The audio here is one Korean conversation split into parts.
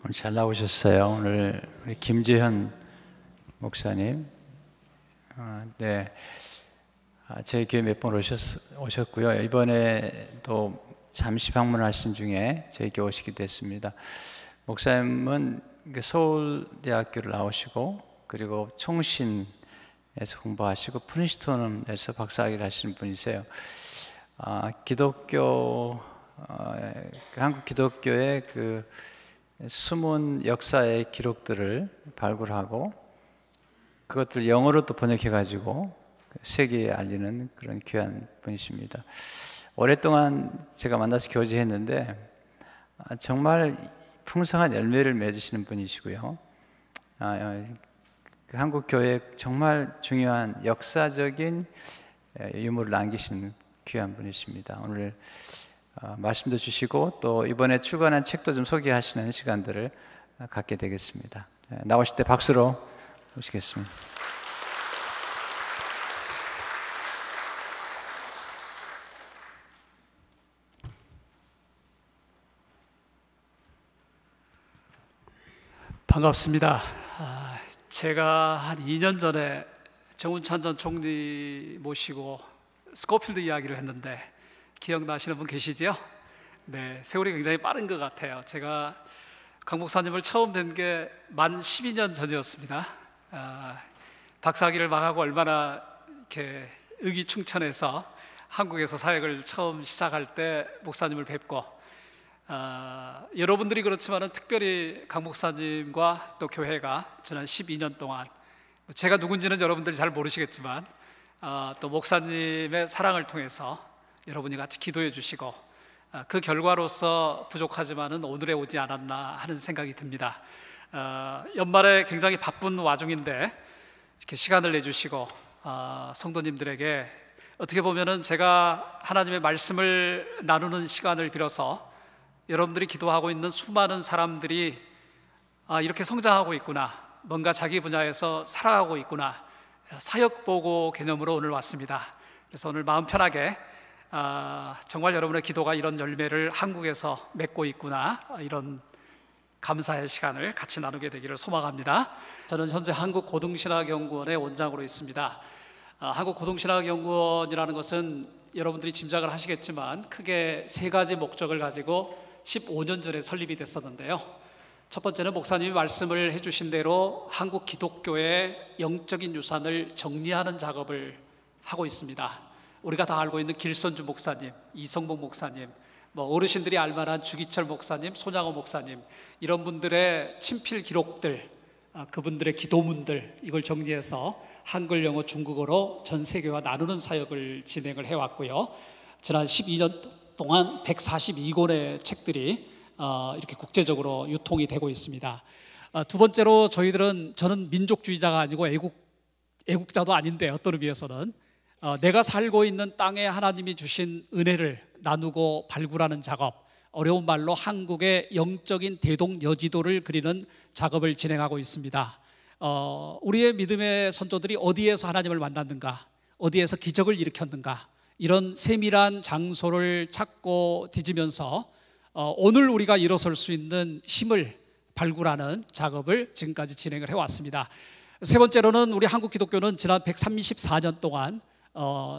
오늘 잘 나오셨어요. 오늘 우리 김재현 목사님, 네, 저희 교회 몇 번 오셨고요. 이번에 또 잠시 방문하신 중에 저희 교회 오시기도 했습니다. 목사님은 서울대학교를 나오시고 그리고 총신에서 공부하시고 프린스턴에서 박사학위를 하시는 분이세요. 한국 기독교의 그 숨은 역사의 기록들을 발굴하고 그것들 영어로 또 번역해가지고 세계에 알리는 그런 귀한 분이십니다. 오랫동안 제가 만나서 교제했는데 정말 풍성한 열매를 맺으시는 분이시고요. 한국 교회에 정말 중요한 역사적인 유물을 남기신 귀한 분이십니다. 오늘 말씀도 주시고 또 이번에 출간한 책도 좀 소개하시는 시간들을 갖게 되겠습니다. 나오실 때 박수로 모시겠습니다. 반갑습니다. 제가 한 2년 전에 정운찬 전 총리 모시고 스코필드 이야기를 했는데 기억나시는 분 계시죠? 네, 세월이 굉장히 빠른 것 같아요. 제가 강 목사님을 처음 뵌 게 만 12년 전이었습니다. 박사학위를 망하고 얼마나 이렇게 의기충천해서 한국에서 사역을 처음 시작할 때 목사님을 뵙고 여러분들이 그렇지만은 특별히 강 목사님과 또 교회가 지난 12년 동안 제가 누군지는 여러분들이 잘 모르시겠지만 또 목사님의 사랑을 통해서 여러분이 같이 기도해 주시고 그 결과로서 부족하지만은 오늘에 오지 않았나 하는 생각이 듭니다. 연말에 굉장히 바쁜 와중인데 이렇게 시간을 내주시고 성도님들에게 어떻게 보면은 제가 하나님의 말씀을 나누는 시간을 빌어서 여러분들이 기도하고 있는 수많은 사람들이 이렇게 성장하고 있구나, 뭔가 자기 분야에서 살아가고 있구나, 사역보고 개념으로 오늘 왔습니다. 그래서 오늘 마음 편하게 정말 여러분의 기도가 이런 열매를 한국에서 맺고 있구나, 이런 감사의 시간을 같이 나누게 되기를 소망합니다. 저는 현재 한국고등신학연구원의 원장으로 있습니다. 한국고등신학연구원이라는 것은 여러분들이 짐작을 하시겠지만 크게 세 가지 목적을 가지고 15년 전에 설립이 됐었는데요. 첫 번째는 목사님이 말씀을 해주신 대로 한국 기독교의 영적인 유산을 정리하는 작업을 하고 있습니다. 우리가 다 알고 있는 길선주 목사님, 이성복 목사님, 어르신들이 알만한 주기철 목사님, 손양호 목사님, 이런 분들의 친필 기록들, 그분들의 기도문들, 이걸 정리해서 한글, 영어, 중국어로 전 세계와 나누는 사역을 진행을 해왔고요. 지난 12년 동안 142권의 책들이 이렇게 국제적으로 유통이 되고 있습니다. 두 번째로 저는 민족주의자가 아니고 애국자도 아닌데 어떤 의미에서는 내가 살고 있는 땅에 하나님이 주신 은혜를 나누고 발굴하는 작업, 어려운 말로 한국의 영적인 대동여지도를 그리는 작업을 진행하고 있습니다. 우리의 믿음의 선조들이 어디에서 하나님을 만났는가, 어디에서 기적을 일으켰는가, 이런 세밀한 장소를 찾고 뒤지면서 오늘 우리가 일어설 수 있는 힘을 발굴하는 작업을 지금까지 진행을 해왔습니다. 세 번째로는 우리 한국 기독교는 지난 134년 동안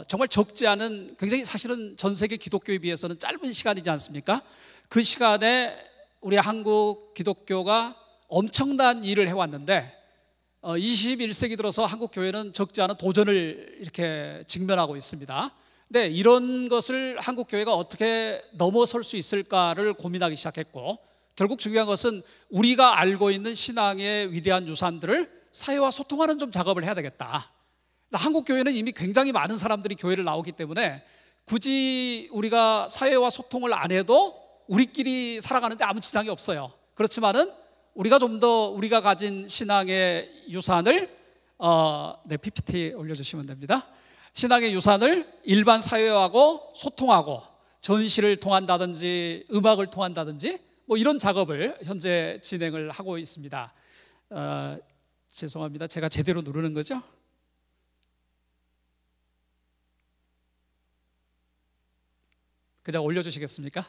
정말 적지 않은, 굉장히 사실은 전 세계 기독교에 비해서는 짧은 시간이지 않습니까? 그 시간에 우리 한국 기독교가 엄청난 일을 해왔는데 21세기 들어서 한국 교회는 적지 않은 도전을 이렇게 직면하고 있습니다. 근데 이런 것을 한국 교회가 어떻게 넘어설 수 있을까를 고민하기 시작했고, 결국 중요한 것은 우리가 알고 있는 신앙의 위대한 유산들을 사회와 소통하는 좀 작업을 해야 되겠다. 한국 교회는 이미 굉장히 많은 사람들이 교회를 나오기 때문에 굳이 우리가 사회와 소통을 안 해도 우리끼리 살아가는데 아무 지장이 없어요. 그렇지만은 우리가 좀 더 우리가 가진 신앙의 유산을 PPT 올려주시면 됩니다. 신앙의 유산을 일반 사회하고 소통하고 전시를 통한다든지 음악을 통한다든지 이런 작업을 현재 진행을 하고 있습니다. 죄송합니다. 제가 제대로 누르는 거죠? 그냥 올려주시겠습니까?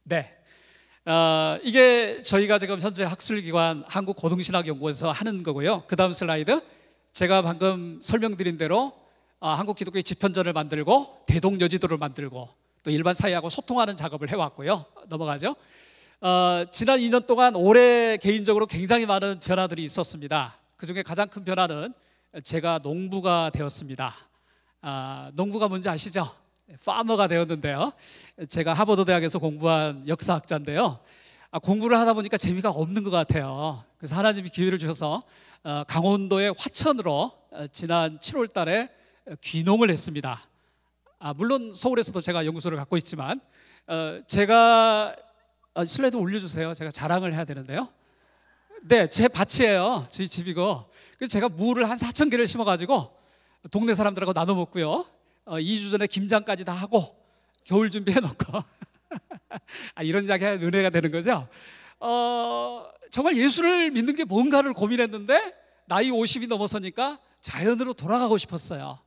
네. 이게 저희가 지금 현재 학술기관 한국고등신학연구원에서 하는 거고요. 그 다음 슬라이드, 제가 방금 설명드린 대로 한국 기독교의 지편전을 만들고 대동여지도를 만들고 또 일반 사회하고 소통하는 작업을 해왔고요. 넘어가죠. 지난 2년 동안 올해 개인적으로 굉장히 많은 변화들이 있었습니다. 그 중에 가장 큰 변화는 제가 농부가 되었습니다. 농부가 뭔지 아시죠? 파머가 되었는데요. 제가 하버드 대학에서 공부한 역사학자인데요. 공부를 하다 보니까 재미가 없는 것 같아요. 그래서 하나님이 기회를 주셔서 강원도의 화천으로 지난 7월 달에 귀농을 했습니다. 물론 서울에서도 제가 연구소를 갖고 있지만 제가 슬라이드 올려주세요. 제가 자랑을 해야 되는데요. 네, 제 밭이에요. 저희 집이고. 그래서 제가 무를 한 4,000개를 심어가지고 동네 사람들하고 나눠 먹고요. 2주 전에 김장까지 다 하고 겨울 준비해 놓고 이런 이야기 하면 은혜가 되는 거죠. 정말 예수를 믿는 게 뭔가를 고민했는데 나이 50이 넘어서니까 자연으로 돌아가고 싶었어요.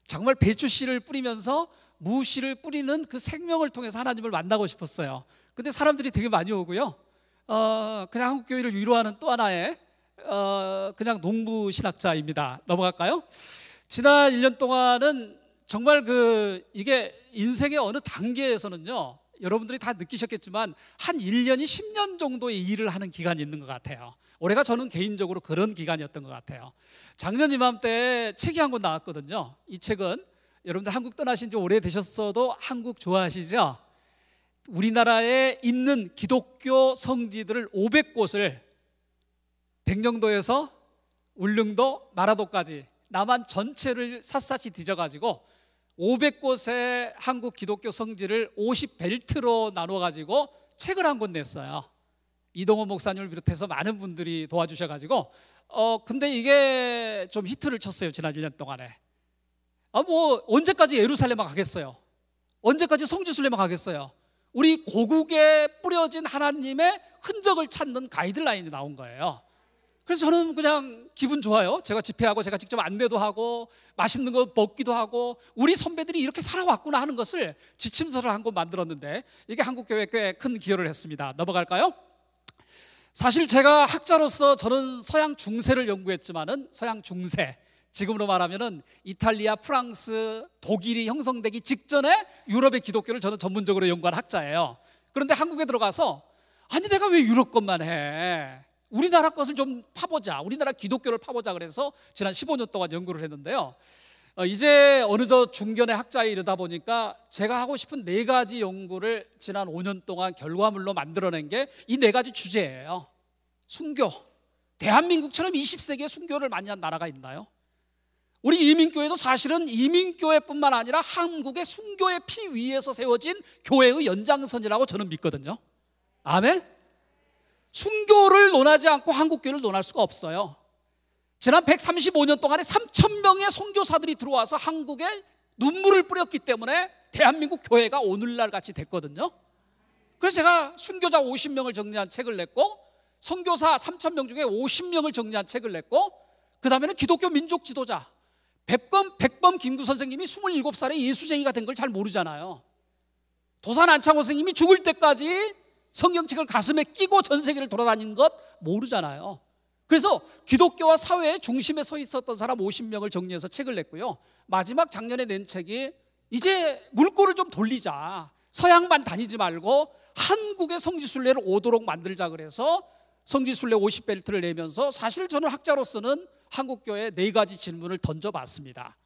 정말 배추 씨를 뿌리면서 무 씨를 뿌리는 그 생명을 통해서 하나님을 만나고 싶었어요. 근데 사람들이 되게 많이 오고요. 그냥 한국교회를 위로하는 또 하나의 그냥 농부 신학자입니다. 넘어갈까요? 지난 1년 동안은 정말 이게 인생의 어느 단계에서는요, 여러분들이 다 느끼셨겠지만 한 1년이 10년 정도의 일을 하는 기간이 있는 것 같아요. 올해가 저는 개인적으로 그런 기간이었던 것 같아요. 작년 이맘때 책이 한 권 나왔거든요. 이 책은 여러분들 한국 떠나신 지 오래되셨어도 한국 좋아하시죠? 우리나라에 있는 기독교 성지들을 500곳을 백령도에서 울릉도, 마라도까지 남한 전체를 샅샅이 뒤져가지고 500곳의 한국 기독교 성지를 50벨트로 나눠가지고 책을 한 권 냈어요. 이동원 목사님을 비롯해서 많은 분들이 도와주셔가지고 근데 이게 좀 히트를 쳤어요. 지난 1년 동안에. 뭐 언제까지 예루살렘만 가겠어요? 언제까지 성지순례만 가겠어요? 우리 고국에 뿌려진 하나님의 흔적을 찾는 가이드라인이 나온 거예요. 그래서 저는 그냥 기분 좋아요. 제가 집회하고 제가 직접 안내도 하고 맛있는 거 먹기도 하고 우리 선배들이 이렇게 살아왔구나 하는 것을 지침서를 한 권 만들었는데 이게 한국교회에 꽤 큰 기여를 했습니다. 넘어갈까요? 사실 제가 학자로서 저는 서양 중세를 연구했지만은 서양 중세, 지금으로 말하면은 이탈리아, 프랑스, 독일이 형성되기 직전에 유럽의 기독교를 저는 전문적으로 연구한 학자예요. 그런데 한국에 들어가서 아니 내가 왜 유럽 것만 해? 우리나라 것을 좀 파보자. 우리나라 기독교를 파보자. 그래서 지난 15년 동안 연구를 했는데요. 이제 어느 저 중견의 학자에 이르다 보니까 제가 하고 싶은 4가지 연구를 지난 5년 동안 결과물로 만들어낸 게 이 4가지 주제예요. 순교. 대한민국처럼 20세기에 순교를 많이 한 나라가 있나요? 우리 이민교회도 사실은 이민교회뿐만 아니라 한국의 순교의 피 위에서 세워진 교회의 연장선이라고 저는 믿거든요. 아멘? 순교를 논하지 않고 한국교회를 논할 수가 없어요. 지난 135년 동안에 3,000명의 선교사들이 들어와서 한국에 눈물을 뿌렸기 때문에 대한민국 교회가 오늘날 같이 됐거든요. 그래서 제가 순교자 50명을 정리한 책을 냈고 선교사 3,000명 중에 50명을 정리한 책을 냈고 그 다음에는 기독교 민족 지도자 백범 김구 선생님이 27살에 예수쟁이가 된 걸 잘 모르잖아요. 도산 안창호 선생님이 죽을 때까지 성경책을 가슴에 끼고 전 세계를 돌아다닌 것 모르잖아요. 그래서 기독교와 사회의 중심에 서 있었던 사람 50명을 정리해서 책을 냈고요. 마지막 작년에 낸 책이 이제 물꼬를 좀 돌리자. 서양만 다니지 말고 한국의 성지순례를 오도록 만들자 그래서 성지순례 50벨트를 내면서 사실 저는 학자로서는 한국교회에 4가지 질문을 던져봤습니다.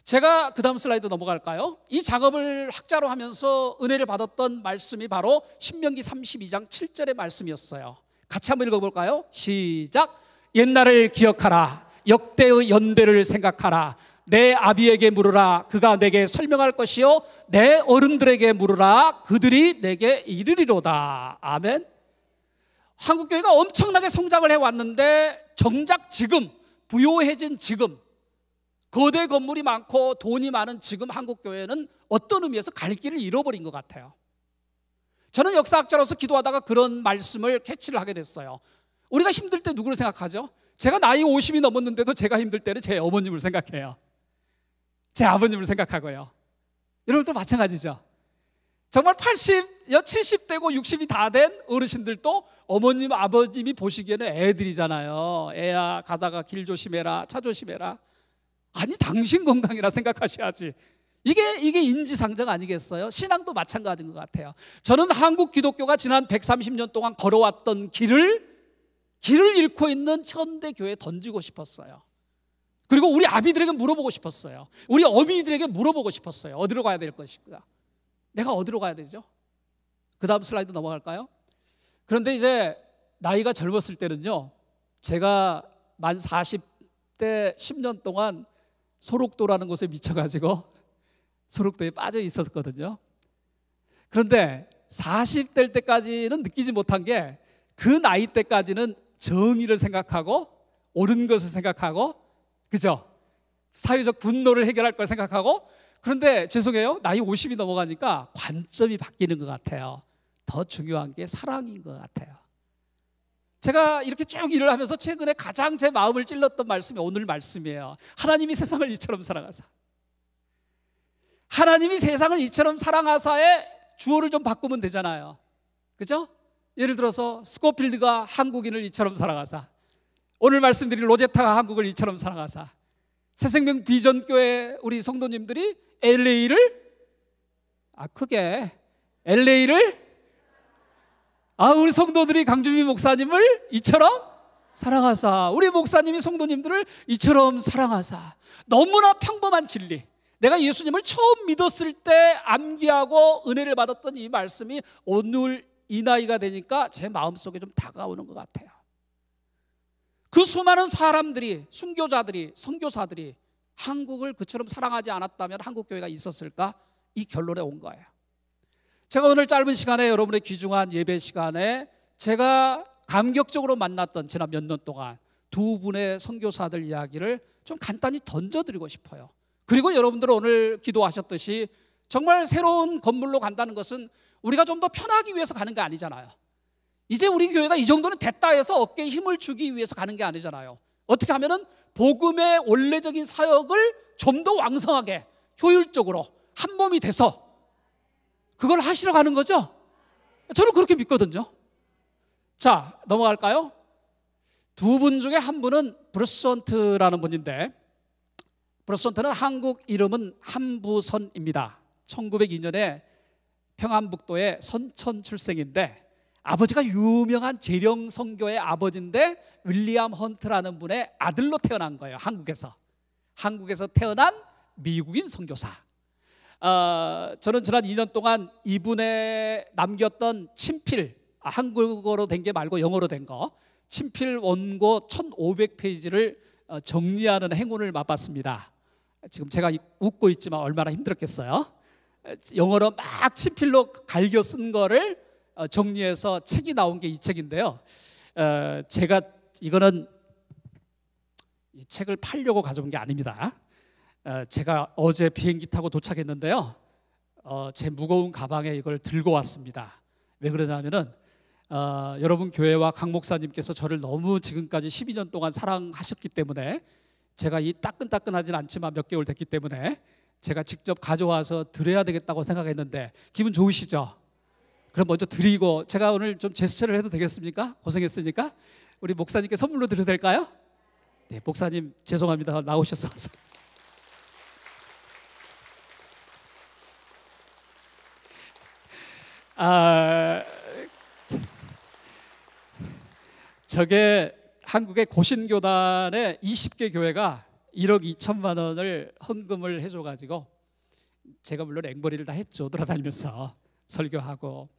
제가 그 다음 슬라이드 넘어갈까요? 이 작업을 학자로 하면서 은혜를 받았던 말씀이 바로 신명기 32장 7절의 말씀이었어요. 같이 한번 읽어볼까요? 시작. 옛날을 기억하라. 역대의 연대를 생각하라. 내 아비에게 물으라. 그가 내게 설명할 것이요 내 어른들에게 물으라. 그들이 내게 이르리로다. 아멘. 한국교회가 엄청나게 성장을 해왔는데 정작 지금 부요해진 지금 거대 건물이 많고 돈이 많은 지금 한국교회는 어떤 의미에서 갈 길을 잃어버린 것 같아요. 저는 역사학자로서 기도하다가 그런 말씀을 캐치를 하게 됐어요. 우리가 힘들 때 누구를 생각하죠? 제가 나이 50이 넘었는데도 제가 힘들 때는 제 어머님을 생각해요. 제 아버님을 생각하고요. 여러분도 마찬가지죠. 정말 80, 70대고 60이 다 된 어르신들도 어머님, 아버님이 보시기에는 애들이잖아요. 애야, 가다가 길 조심해라, 차 조심해라. 아니, 당신 건강이라 생각하셔야지. 이게 인지상정 아니겠어요? 신앙도 마찬가지인 것 같아요. 저는 한국 기독교가 지난 130년 동안 걸어왔던 길을 잃고 있는 현대 교회에 던지고 싶었어요. 그리고 우리 아비들에게 물어보고 싶었어요. 우리 어미들에게 물어보고 싶었어요. 어디로 가야 될 것인가? 내가 어디로 가야 되죠? 그 다음 슬라이드 넘어갈까요? 그런데 이제 나이가 젊었을 때는요, 제가 만 40대 10년 동안 소록도라는 곳에 미쳐가지고 소록도에 빠져 있었거든요. 그런데 40대 때까지는 느끼지 못한 게, 그 나이 때까지는 정의를 생각하고 옳은 것을 생각하고, 그죠? 사회적 분노를 해결할 걸 생각하고. 그런데 죄송해요, 나이 50이 넘어가니까 관점이 바뀌는 것 같아요. 더 중요한 게 사랑인 것 같아요. 제가 이렇게 쭉 일을 하면서 최근에 가장 제 마음을 찔렀던 말씀이 오늘 말씀이에요. 하나님이 세상을 이처럼 사랑하사. 하나님이 세상을 이처럼 사랑하사의 주어를 좀 바꾸면 되잖아요. 그죠? 예를 들어서 스코필드가 한국인을 이처럼 사랑하사, 오늘 말씀드린 로제타가 한국을 이처럼 사랑하사, 새생명 비전교회 우리 성도님들이 LA를 우리 성도들이 강주미 목사님을 이처럼 사랑하사, 우리 목사님이 성도님들을 이처럼 사랑하사. 너무나 평범한 진리, 내가 예수님을 처음 믿었을 때 암기하고 은혜를 받았던 이 말씀이 오늘 이 나이가 되니까 제 마음속에 좀 다가오는 것 같아요. 그 수많은 사람들이, 순교자들이, 선교사들이 한국을 그처럼 사랑하지 않았다면 한국교회가 있었을까? 이 결론에 온 거예요. 제가 오늘 짧은 시간에, 여러분의 귀중한 예배 시간에 제가 감격적으로 만났던 지난 몇 년 동안 두 분의 선교사들 이야기를 좀 간단히 던져드리고 싶어요. 그리고 여러분들은 오늘 기도하셨듯이 정말 새로운 건물로 간다는 것은 우리가 좀 더 편하기 위해서 가는 게 아니잖아요. 이제 우리 교회가 이 정도는 됐다 해서 어깨에 힘을 주기 위해서 가는 게 아니잖아요. 어떻게 하면은 복음의 원래적인 사역을 좀 더 왕성하게, 효율적으로 한 몸이 돼서 그걸 하시러 가는 거죠. 저는 그렇게 믿거든요. 자, 넘어갈까요? 두 분 중에 한 분은 브루스헌트라는 분인데, 브루스헌트는 한국 이름은 한부선입니다. 1902년에 평안북도의 선천 출생인데, 아버지가 유명한 재령 선교의 아버지인데 윌리엄 헌트라는 분의 아들로 태어난 거예요. 한국에서 태어난 미국인 선교사. 저는 지난 2년 동안 이분의 남겼던 친필, 한국어로 된 게 말고 영어로 된 거, 친필 원고 1500페이지를 정리하는 행운을 맛봤습니다. 지금 제가 웃고 있지만 얼마나 힘들었겠어요. 영어로 막 친필로 갈겨 쓴 거를 정리해서 책이 나온 게 이 책인데요. 제가 이거는 이 책을 팔려고 가져온 게 아닙니다. 제가 어제 비행기 타고 도착했는데요, 제 무거운 가방에 이걸 들고 왔습니다. 왜 그러냐면은 여러분 교회와 강 목사님께서 저를 너무 지금까지 12년 동안 사랑하셨기 때문에, 제가 이 따끈따끈하진 않지만 몇 개월 됐기 때문에 제가 직접 가져와서 드려야 되겠다고 생각했는데, 기분 좋으시죠? 그럼 먼저 드리고, 제가 오늘 좀 제스처를 해도 되겠습니까? 고생했으니까 우리 목사님께 선물로 드려도 될까요? 네, 목사님 죄송합니다. 나오셔서. 저게 한국의 고신교단의 20개 교회가 1억 2천만 원을 헌금을 해줘가지고, 제가 물론 앵벌이를 다 했죠. 돌아다니면서 설교하고.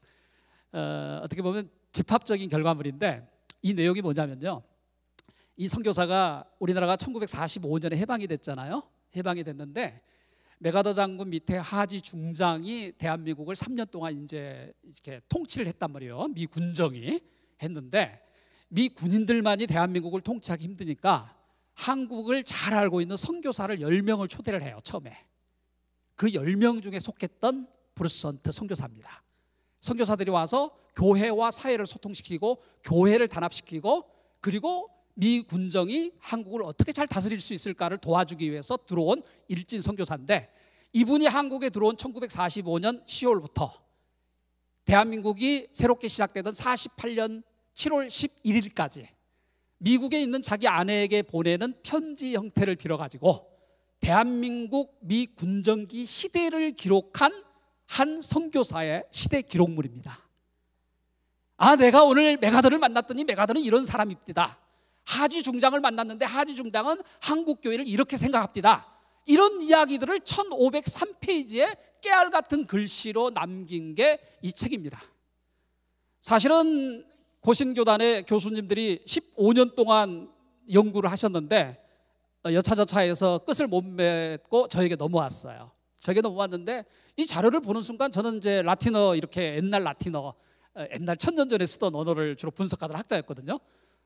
어떻게 보면 집합적인 결과물인데, 이 내용이 뭐냐면요, 이 선교사가, 우리나라가 1945년에 해방이 됐잖아요. 해방이 됐는데 메가더 장군 밑에 하지 중장이 대한민국을 3년 동안 이제 이렇게 통치를 했단 말이에요. 미 군정이 했는데, 미 군인들만이 대한민국을 통치하기 힘드니까 한국을 잘 알고 있는 선교사를 10명을 초대를 해요. 처음에 그 10명 중에 속했던 브루스헌트 선교사입니다. 선교사들이 와서 교회와 사회를 소통시키고 교회를 단합시키고, 그리고 미 군정이 한국을 어떻게 잘 다스릴 수 있을까를 도와주기 위해서 들어온 일진 선교사인데, 이분이 한국에 들어온 1945년 10월부터 대한민국이 새롭게 시작되던 48년 7월 11일까지 미국에 있는 자기 아내에게 보내는 편지 형태를 빌어가지고 대한민국 미 군정기 시대를 기록한 한 선교사의 시대 기록물입니다. 내가 오늘 메가더를 만났더니 메가더는 이런 사람입니다. 하지 중장을 만났는데 하지 중장은 한국 교회를 이렇게 생각합니다. 이런 이야기들을 1503페이지에 깨알 같은 글씨로 남긴 게 이 책입니다. 사실은 고신교단의 교수님들이 15년 동안 연구를 하셨는데 여차저차해서 끝을 못 맺고 저에게 넘어왔어요. 저에게 넘어왔는데 이 자료를 보는 순간 저는 이제 라틴어, 이렇게 옛날 라틴어, 옛날 1000년 전에 쓰던 언어를 주로 분석하던 학자였거든요.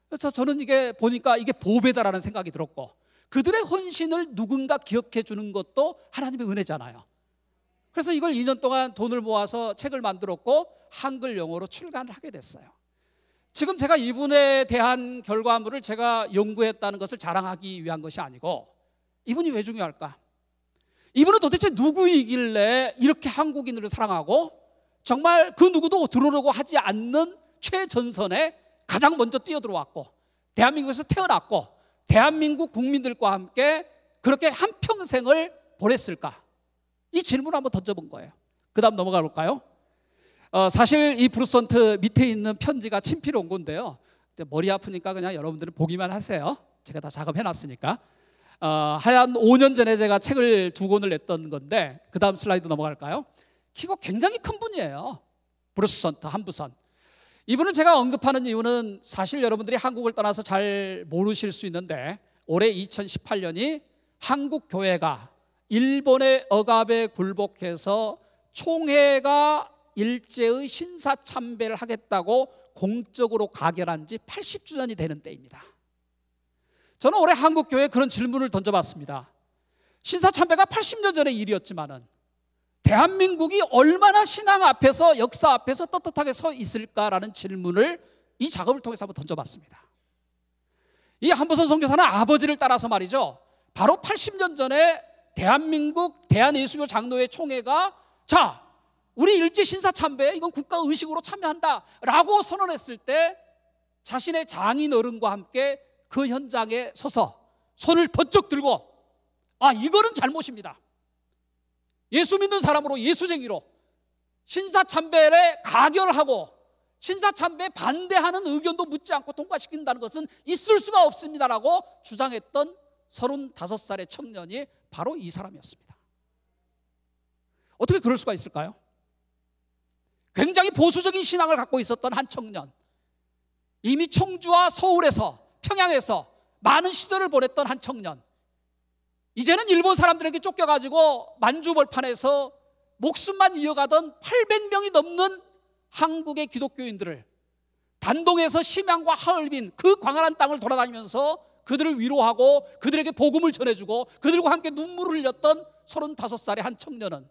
그래서 저는 이게 보니까 이게 보배다라는 생각이 들었고, 그들의 헌신을 누군가 기억해 주는 것도 하나님의 은혜잖아요. 그래서 이걸 2년 동안 돈을 모아서 책을 만들었고 한글 영어로 출간을 하게 됐어요. 지금 제가 이분에 대한 결과물을 제가 연구했다는 것을 자랑하기 위한 것이 아니고, 이분이 왜 중요할까? 이분은 도대체 누구이길래 이렇게 한국인을 사랑하고 정말 그 누구도 들어오려고 하지 않는 최전선에 가장 먼저 뛰어들어왔고 대한민국에서 태어났고 대한민국 국민들과 함께 그렇게 한평생을 보냈을까? 이 질문을 한번 던져본 거예요. 그 다음 넘어가 볼까요? 사실 이 브루선트 밑에 있는 편지가 친필로 온 건데요. 머리 아프니까 그냥 여러분들은 보기만 하세요. 제가 다 작업해놨으니까. 한 5년 전에 제가 책을 2권을 냈던 건데, 그 다음 슬라이드 넘어갈까요? 키가 굉장히 큰 분이에요. 브루선트 한부선. 이분을 제가 언급하는 이유는 사실 여러분들이 한국을 떠나서 잘 모르실 수 있는데, 올해 2018년이 한국 교회가 일본의 억압에 굴복해서 총회가 일제의 신사참배를 하겠다고 공적으로 가결한 지 80주년이 되는 때입니다. 저는 올해 한국교회에 그런 질문을 던져봤습니다. 신사참배가 80년 전의 일이었지만은 대한민국이 얼마나 신앙 앞에서, 역사 앞에서 떳떳하게 서 있을까라는 질문을 이 작업을 통해서 한번 던져봤습니다. 이 한부선 선교사는 아버지를 따라서 말이죠, 바로 80년 전에 대한민국 대한예수교 장로회 총회가 자, 우리 일제 신사참배에 이건 국가의식으로 참여한다 라고 선언했을 때 자신의 장인 어른과 함께 그 현장에 서서 손을 번쩍 들고 이거는 잘못입니다. 예수 믿는 사람으로, 예수쟁이로 신사참배에 가결하고 신사참배에 반대하는 의견도 묻지 않고 통과시킨다는 것은 있을 수가 없습니다라고 주장했던 35살의 청년이 바로 이 사람이었습니다. 어떻게 그럴 수가 있을까요? 굉장히 보수적인 신앙을 갖고 있었던 한 청년, 이미 청주와 서울에서, 평양에서 많은 시절을 보냈던 한 청년, 이제는 일본 사람들에게 쫓겨가지고 만주벌판에서 목숨만 이어가던 800명이 넘는 한국의 기독교인들을 단동에서 심양과 하얼빈 그 광활한 땅을 돌아다니면서 그들을 위로하고 그들에게 복음을 전해주고 그들과 함께 눈물을 흘렸던 35살의 한 청년은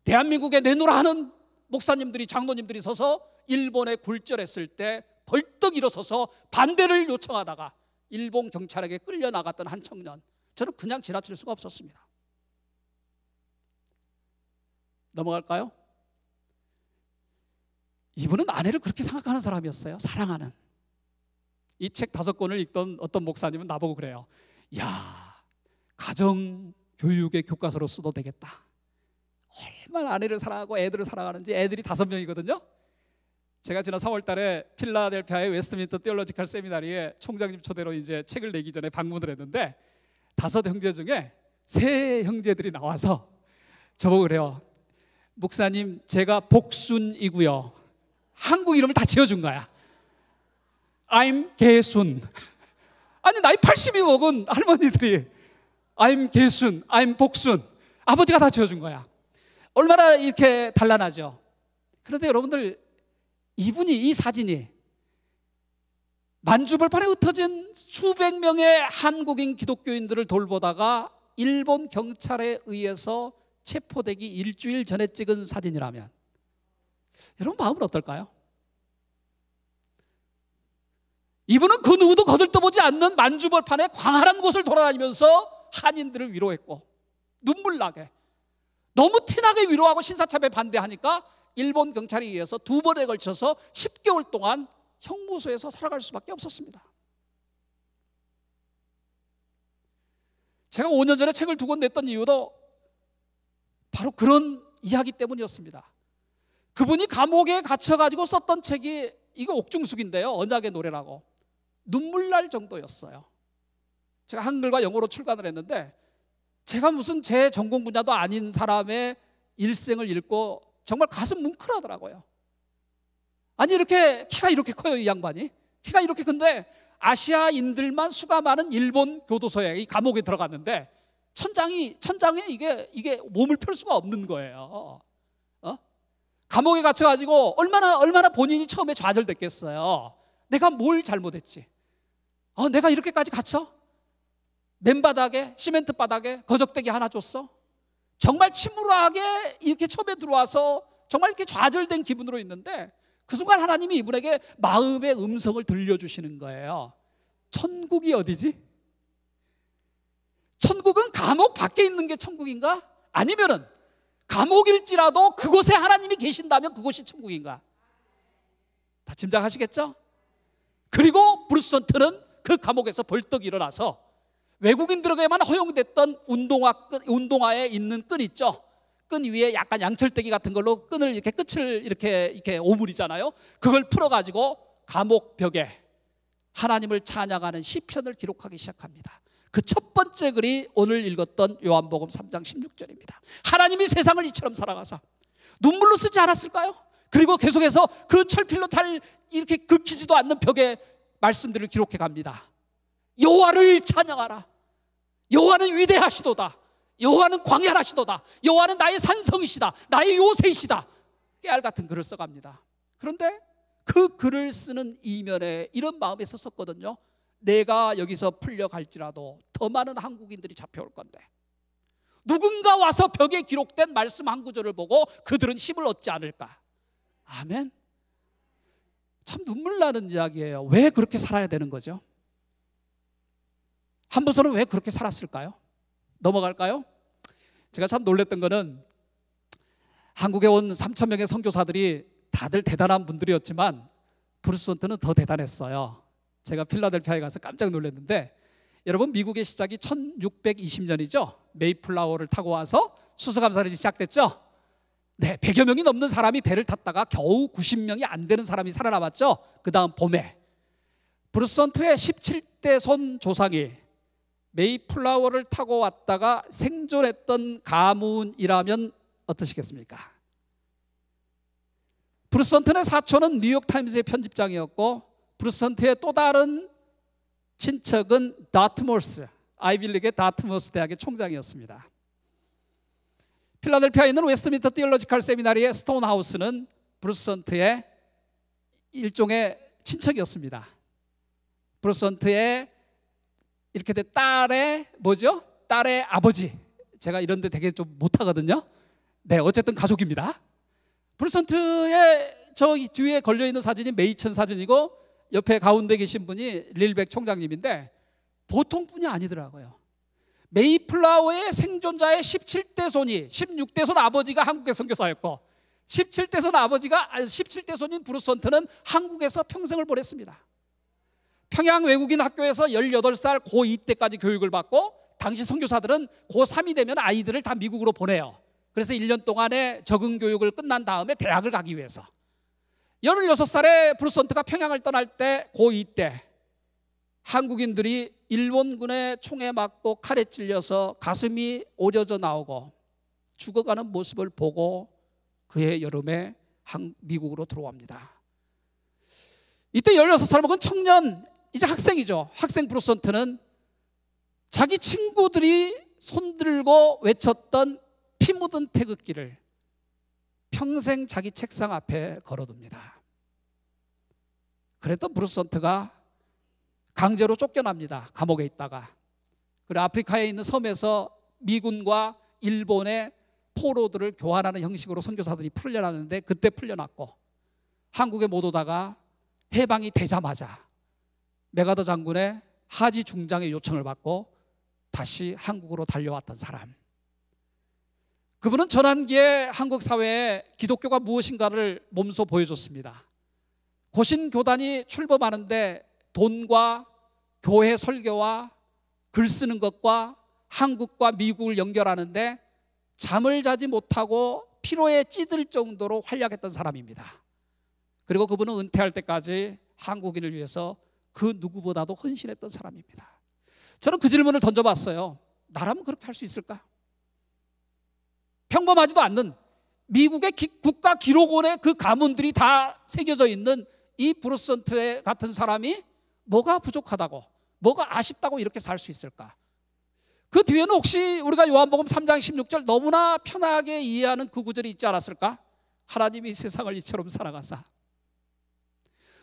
대한민국에 내놓으라 하는 목사님들이, 장로님들이 서서 일본에 굴절했을 때 벌떡 일어서서 반대를 요청하다가 일본 경찰에게 끌려나갔던 한 청년, 저는 그냥 지나칠 수가 없었습니다. 넘어갈까요? 이분은 아내를 그렇게 생각하는 사람이었어요. 사랑하는. 이 책 5권을 읽던 어떤 목사님은 나보고 그래요. 야, 가정교육의 교과서로 써도 되겠다. 얼마나 아내를 사랑하고 애들을 사랑하는지. 애들이 5명이거든요. 제가 지난 4월 달에 필라델피아의 웨스트민스터 테올로지컬 세미나리에 총장님 초대로 이제 책을 내기 전에 방문을 했는데 5 형제 중에 3 형제들이 나와서 저보고 그래요. 목사님, 제가 복순이고요. 한국 이름을 다 지어준 거야. I'm 개순. 아니, 나이 80이 먹은 할머니들이 I'm 개순, I'm 복순. 아버지가 다 지어준 거야. 얼마나 이렇게 단란하죠. 그런데 여러분들, 이 사진이 만주벌판에 흩어진 수백 명의 한국인 기독교인들을 돌보다가 일본 경찰에 의해서 체포되기 일주일 전에 찍은 사진이라면 여러분 마음은 어떨까요? 이분은 그 누구도 거들떠보지 않는 만주벌판의 광활한 곳을 돌아다니면서 한인들을 위로했고 눈물 나게, 너무 티나게 위로하고 신사참배에 반대하니까 일본 경찰에 의해서 2번에 걸쳐서 10개월 동안 형무소에서 살아갈 수밖에 없었습니다. 제가 5년 전에 책을 2권 냈던 이유도 바로 그런 이야기 때문이었습니다. 그분이 감옥에 갇혀가지고 썼던 책이 이거 옥중숙인데요, 언약의 노래라고. 눈물 날 정도였어요. 제가 한글과 영어로 출간을 했는데 제가 무슨 제 전공 분야도 아닌 사람의 일생을 읽고 정말 가슴 뭉클하더라고요. 아니 이렇게 키가 이렇게 커요, 이 양반이. 키가 이렇게 큰데 아시아인들만 수가 많은 일본 교도소에, 이 감옥에 들어갔는데 천장에 이게 몸을 펼 수가 없는 거예요. 감옥에 갇혀가지고 얼마나 본인이 처음에 좌절됐겠어요. 내가 뭘 잘못했지? 내가 이렇게까지 갇혀? 맨바닥에, 시멘트 바닥에 거적대기 하나 줬어? 정말 침울하게 이렇게 처음에 들어와서 정말 이렇게 좌절된 기분으로 있는데 그 순간 하나님이 이분에게 마음의 음성을 들려주시는 거예요. 천국이 어디지? 천국은 감옥 밖에 있는 게 천국인가? 아니면은 감옥일지라도 그곳에 하나님이 계신다면 그곳이 천국인가? 다 짐작하시겠죠? 그리고 브루스 헌트는 그 감옥에서 벌떡 일어나서 외국인들에게만 허용됐던 운동화에 있는 끈 있죠? 끈 위에 약간 양철대기 같은 걸로 끈을 이렇게 끝을 이렇게 오므리잖아요. 그걸 풀어가지고 감옥 벽에 하나님을 찬양하는 시편을 기록하기 시작합니다. 그 첫 번째 글이 오늘 읽었던 요한복음 3장 16절입니다. 하나님이 세상을 이처럼 사랑하사 눈물로 쓰지 않았을까요? 그리고 계속해서 그 철필로 잘 이렇게 긁히지도 않는 벽에 말씀들을 기록해 갑니다. 여호와를 찬양하라. 여호와는 위대하시도다. 여호와는 광활하시도다. 여호와는 나의 산성이시다. 나의 요새이시다. 깨알 같은 글을 써갑니다. 그런데 그 글을 쓰는 이면에 이런 마음에서 썼거든요. 내가 여기서 풀려갈지라도 더 많은 한국인들이 잡혀올 건데 누군가 와서 벽에 기록된 말씀 한 구절을 보고 그들은 힘을 얻지 않을까. 아멘. 참 눈물 나는 이야기예요. 왜 그렇게 살아야 되는 거죠? 한부서는 왜 그렇게 살았을까요? 넘어갈까요? 제가 참 놀랬던 거는 한국에 온 3,000명의 선교사들이 다들 대단한 분들이었지만 브루스 헌트는 더 대단했어요. 제가 필라델피아에 가서 깜짝 놀랐는데, 여러분 미국의 시작이 1620년이죠. 메이플라워를 타고 와서 수수감사절이 시작됐죠. 네, 100여 명이 넘는 사람이 배를 탔다가 겨우 90명이 안 되는 사람이 살아남았죠. 그 다음 봄에 브루스 헌트의 17대 손 조상이 메이플라워를 타고 왔다가 생존했던 가문이라면 어떠시겠습니까? 브루스 헌트의 사촌은 뉴욕타임스의 편집장이었고, 브루스 헌트의 또 다른 친척은 다트모스, 아이빌리그의 다트모스 대학의 총장이었습니다. 필라델피아에 있는 웨스트민스터 티올로지컬 세미나리의 스톤하우스는 브루스 헌트의 일종의 친척이었습니다. 브루스 헌트의 이렇게 된 딸의 뭐죠? 딸의 아버지. 제가 이런 데 되게 좀 못하거든요. 네, 어쨌든 가족입니다. 브루스 헌트의 저 뒤에 걸려있는 사진이 메이천 사진이고, 옆에 가운데 계신 분이 릴백 총장님인데 보통 분이 아니더라고요. 메이플라워의 생존자의 17대 손이, 16대 손 아버지가 한국의 선교사였고 17대 손인 브루스 헌트는 한국에서 평생을 보냈습니다. 평양 외국인 학교에서 18살 고2 때까지 교육을 받고, 당시 선교사들은 고3이 되면 아이들을 다 미국으로 보내요. 그래서 1년 동안의 적응 교육을 끝난 다음에 대학을 가기 위해서 16살에 브루스 헌트가 평양을 떠날 때 고2 때 한국인들이 일본군의 총에 맞고 칼에 찔려서 가슴이 오려져 나오고 죽어가는 모습을 보고 그해 여름에 미국으로 들어옵니다. 이때 16살 먹은 청년, 이제 학생이죠. 학생 브루스 헌트는 자기 친구들이 손들고 외쳤던 피 묻은 태극기를 평생 자기 책상 앞에 걸어둡니다. 그랬던 브루스 헌트가 강제로 쫓겨납니다. 감옥에 있다가. 그리고 아프리카에 있는 섬에서 미군과 일본의 포로들을 교환하는 형식으로 선교사들이 풀려나는데, 그때 풀려났고, 한국에 못 오다가 해방이 되자마자 메가더 장군의 하지 중장의 요청을 받고 다시 한국으로 달려왔던 사람. 그분은 전환기에 한국 사회에 기독교가 무엇인가를 몸소 보여줬습니다. 고신교단이 출범하는데 돈과 교회 설교와 글 쓰는 것과 한국과 미국을 연결하는데 잠을 자지 못하고 피로에 찌들 정도로 활약했던 사람입니다. 그리고 그분은 은퇴할 때까지 한국인을 위해서 그 누구보다도 헌신했던 사람입니다. 저는 그 질문을 던져봤어요. 나라면 그렇게 할 수 있을까? 평범하지도 않는 미국의 국가 기록원에 그 가문들이 다 새겨져 있는 이 브루스헌트 같은 사람이 뭐가 부족하다고, 뭐가 아쉽다고 이렇게 살 수 있을까? 그 뒤에는 혹시 우리가 요한복음 3장 16절 너무나 편하게 이해하는 그 구절이 있지 않았을까? 하나님이 세상을 이처럼 사랑하사.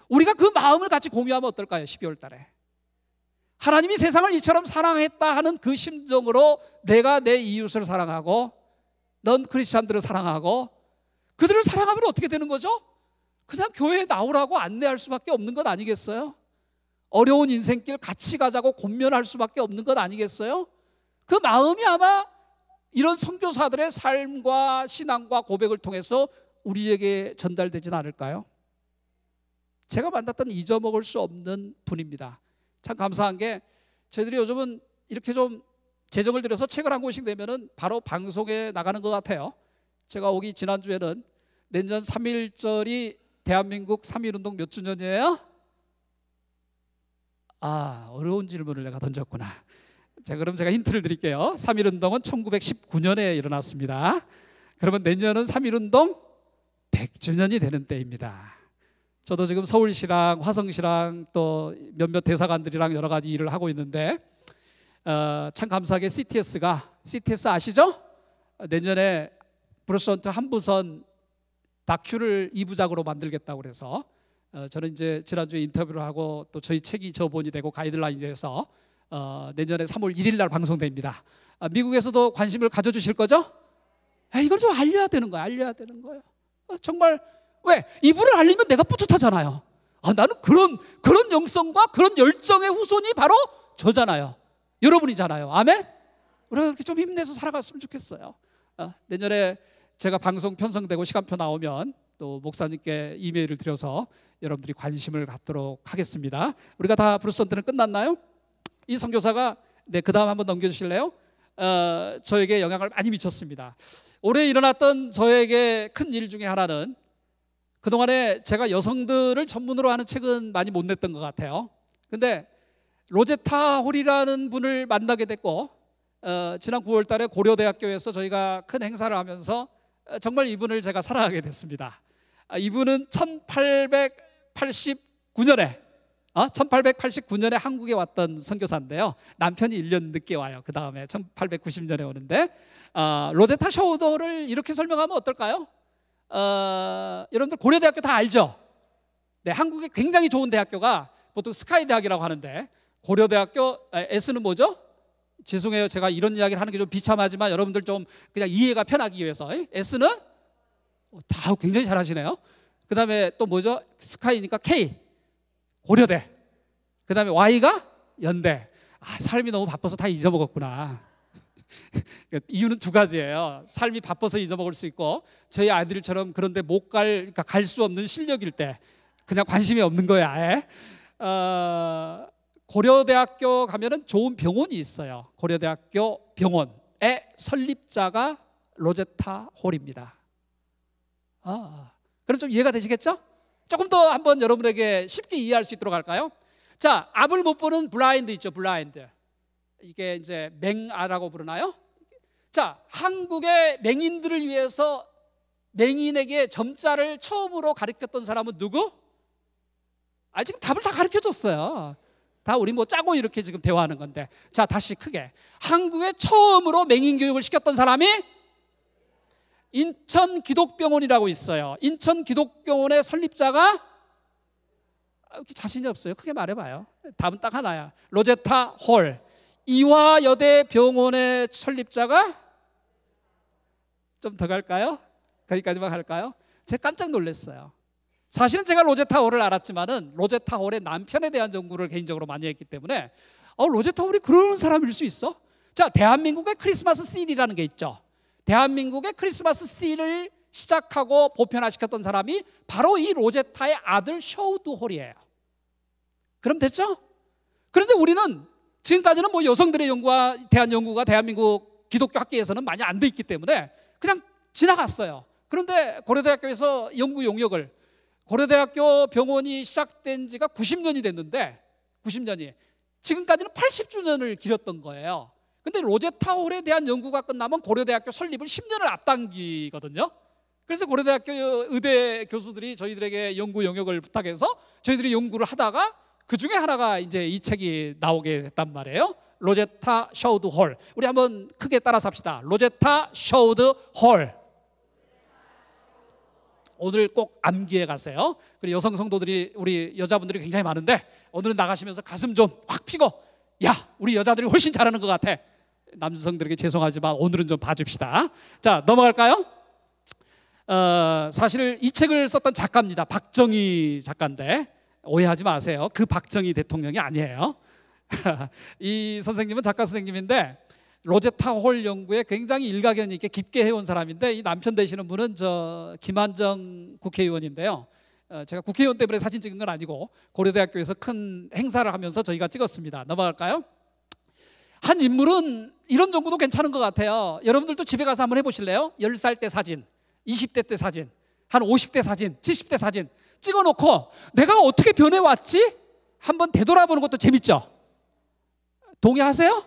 우리가 그 마음을 같이 공유하면 어떨까요? 12월 달에 하나님이 세상을 이처럼 사랑했다 하는 그 심정으로 내가 내 이웃을 사랑하고 넌 크리스찬들을 사랑하고 그들을 사랑하면 어떻게 되는 거죠? 그냥 교회에 나오라고 안내할 수밖에 없는 것 아니겠어요? 어려운 인생길 같이 가자고 권면할 수밖에 없는 것 아니겠어요? 그 마음이 아마 이런 선교사들의 삶과 신앙과 고백을 통해서 우리에게 전달되지는 않을까요? 제가 만났던 잊어먹을 수 없는 분입니다. 참 감사한 게 저희들이 요즘은 이렇게 좀 재정을 들여서 책을 한 권씩 내면은 바로 방송에 나가는 것 같아요. 제가 오기 지난주에는 내년 3.1절이 대한민국 3.1운동 몇 주년이에요? 어려운 질문을 내가 던졌구나. 자, 그럼 제가 힌트를 드릴게요. 3.1운동은 1919년에 일어났습니다. 그러면 내년은 3.1운동 100주년이 되는 때입니다. 저도 지금 서울시랑 화성시랑 또 몇몇 대사관들이랑 여러 가지 일을 하고 있는데 참 감사하게 CTS 아시죠? 내년에 브루스헌트 한부선 다큐를 2부작으로 만들겠다고 그래서 저는 이제 지난주에 인터뷰를 하고 또 저희 책이 저본이 되고 가이드라인에서 내년에 3월 1일 날 방송됩니다. 미국에서도 관심을 가져주실 거죠? 이걸 좀 알려야 되는 거예요. 정말 왜? 이분을 알리면 내가 뿌듯하잖아요. 나는 그런 영성과 그런 열정의 후손이 바로 저잖아요. 여러분이잖아요. 아멘? 우리가 이렇게 좀 힘내서 살아갔으면 좋겠어요. 내년에 제가 방송 편성되고 시간표 나오면 또 목사님께 이메일을 드려서 여러분들이 관심을 갖도록 하겠습니다. 우리가 다 브루스헌트는 끝났나요? 이 선교사가 그 다음 한번 넘겨주실래요? 저에게 영향을 많이 미쳤습니다. 올해 일어났던 저에게 큰 일 중에 하나는 그동안에 제가 여성들을 전문으로 하는 책은 많이 못 냈던 것 같아요. 근데 로제타 홀이라는 분을 만나게 됐고 지난 9월 달에 고려대학교에서 저희가 큰 행사를 하면서 정말 이분을 제가 사랑하게 됐습니다. 이분은 1889년에 한국에 왔던 선교사인데요. 남편이 1년 늦게 와요. 그 다음에 1890년에 오는데 로제타 홀을 이렇게 설명하면 어떨까요? 여러분들 고려대학교 다 알죠? 네, 한국에 굉장히 좋은 대학교가 보통 스카이 대학이라고 하는데 고려대학교 S는 뭐죠? 죄송해요. 제가 이런 이야기를 하는 게 좀 비참하지만 여러분들 좀 그냥 이해가 편하기 위해서 S는 다 굉장히 잘하시네요. 그 다음에 또 뭐죠? 스카이니까 K 고려대. 그 다음에 Y가 연대. 삶이 너무 바빠서 다 잊어먹었구나. 이유는 두 가지예요. 삶이 바빠서 잊어먹을 수 있고 저희 아이들처럼 그런데 못 그러니까 갈 수 없는 실력일 때 그냥 관심이 없는 거야. 아예. 고려대학교 가면은 좋은 병원이 있어요. 고려대학교 병원의 설립자가 로제타 홀입니다. 그럼 좀 이해가 되시겠죠? 조금 더 한번 여러분에게 쉽게 이해할 수 있도록 할까요? 자, 앞을 못 보는 블라인드 있죠, 블라인드. 이게 이제 맹아라고 부르나요? 자, 한국의 맹인들을 위해서 맹인에게 점자를 처음으로 가르쳤던 사람은 누구? 지금 답을 다 가르쳐줬어요. 다 우리 뭐 짜고 이렇게 지금 대화하는 건데. 자, 다시 크게. 한국에 처음으로 맹인 교육을 시켰던 사람이 인천기독병원이라고 있어요. 인천기독병원의 설립자가 자신이 없어요. 크게 말해봐요. 답은 딱 하나야. 로제타 홀. 이화여대병원의 설립자가 좀 더 갈까요? 거기까지만 갈까요? 제가 깜짝 놀랐어요. 사실은 제가 로제타 홀을 알았지만은 로제타 홀의 남편에 대한 연구를 개인적으로 많이 했기 때문에 로제타 홀이 그런 사람일 수 있어? 자, 대한민국의 크리스마스 CD라는 게 있죠. 대한민국의 크리스마스 씨를 시작하고 보편화시켰던 사람이 바로 이 로제타의 아들 셔우드 홀이에요. 그럼 됐죠? 그런데 우리는 지금까지는 뭐 여성들의 연구와 대한 연구가 대한민국 기독교 학계에서는 많이 안 돼 있기 때문에 그냥 지나갔어요. 그런데 고려대학교에서 연구 용역을, 고려대학교 병원이 시작된 지가 90년이 됐는데 90년이 지금까지는 80주년을 기렸던 거예요. 근데 로제타 홀에 대한 연구가 끝나면 고려대학교 설립을 10년을 앞당기거든요. 그래서 고려대학교 의대 교수들이 저희들에게 연구 영역을 부탁해서 저희들이 연구를 하다가 그 중에 하나가 이제 이 책이 나오게 됐단 말이에요. 로제타 셔우드 홀. 우리 한번 크게 따라서 합시다. 로제타 셔우드 홀. 오늘 꼭 암기해 가세요. 그리고 여성 성도들이, 우리 여자분들이 굉장히 많은데 오늘은 나가시면서 가슴 좀 확 피고, 야, 우리 여자들이 훨씬 잘하는 것 같아. 남성들에게 죄송하지만 오늘은 좀 봐줍시다. 자, 넘어갈까요? 사실 이 책을 썼던 작가입니다. 박정희 작가인데 오해하지 마세요. 그 박정희 대통령이 아니에요. 이 선생님은 작가 선생님인데 로제타 홀 연구에 굉장히 일가견 있게 깊게 해온 사람인데, 이 남편 되시는 분은 저 김한정 국회의원인데요. 제가 국회의원 때문에 사진 찍은 건 아니고 고려대학교에서 큰 행사를 하면서 저희가 찍었습니다. 넘어갈까요? 한 인물은 이런 정도도 괜찮은 것 같아요. 여러분들도 집에 가서 한번 해보실래요? 10살 때 사진, 20대 때 사진, 한 50대 사진, 70대 사진 찍어놓고 내가 어떻게 변해왔지? 한번 되돌아보는 것도 재밌죠? 동의하세요?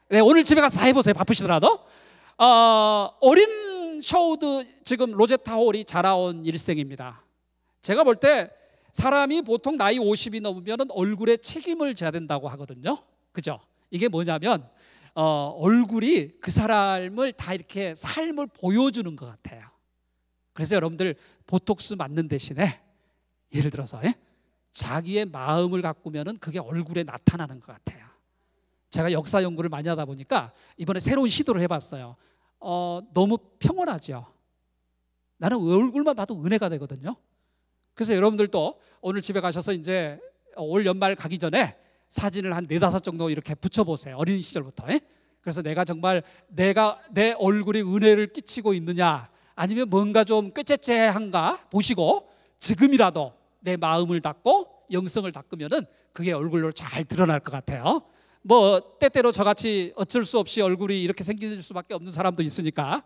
네, 오늘 집에 가서 다 해보세요. 바쁘시더라도. 어린 셔우드, 지금 로제타 홀이 자라온 일생입니다. 제가 볼 때 사람이 보통 나이 50이 넘으면 얼굴에 책임을 져야 된다고 하거든요. 그죠? 이게 뭐냐면 얼굴이 그 사람을 다 이렇게 삶을 보여주는 것 같아요. 그래서 여러분들 보톡스 맞는 대신에 예를 들어서 자기의 마음을 가꾸면은 그게 얼굴에 나타나는 것 같아요. 제가 역사 연구를 많이 하다 보니까 이번에 새로운 시도를 해봤어요. 너무 평온하죠. 나는 얼굴만 봐도 은혜가 되거든요. 그래서 여러분들도 오늘 집에 가셔서 이제 올 연말 가기 전에 사진을 한 4-5 정도 이렇게 붙여보세요. 어린 시절부터. 그래서 내가 정말 내 얼굴이 은혜를 끼치고 있느냐, 아니면 뭔가 좀 꾀째째한가 보시고 지금이라도 내 마음을 닦고 영성을 닦으면은 그게 얼굴로 잘 드러날 것 같아요. 뭐 때때로 저같이 어쩔 수 없이 얼굴이 이렇게 생길 수밖에 없는 사람도 있으니까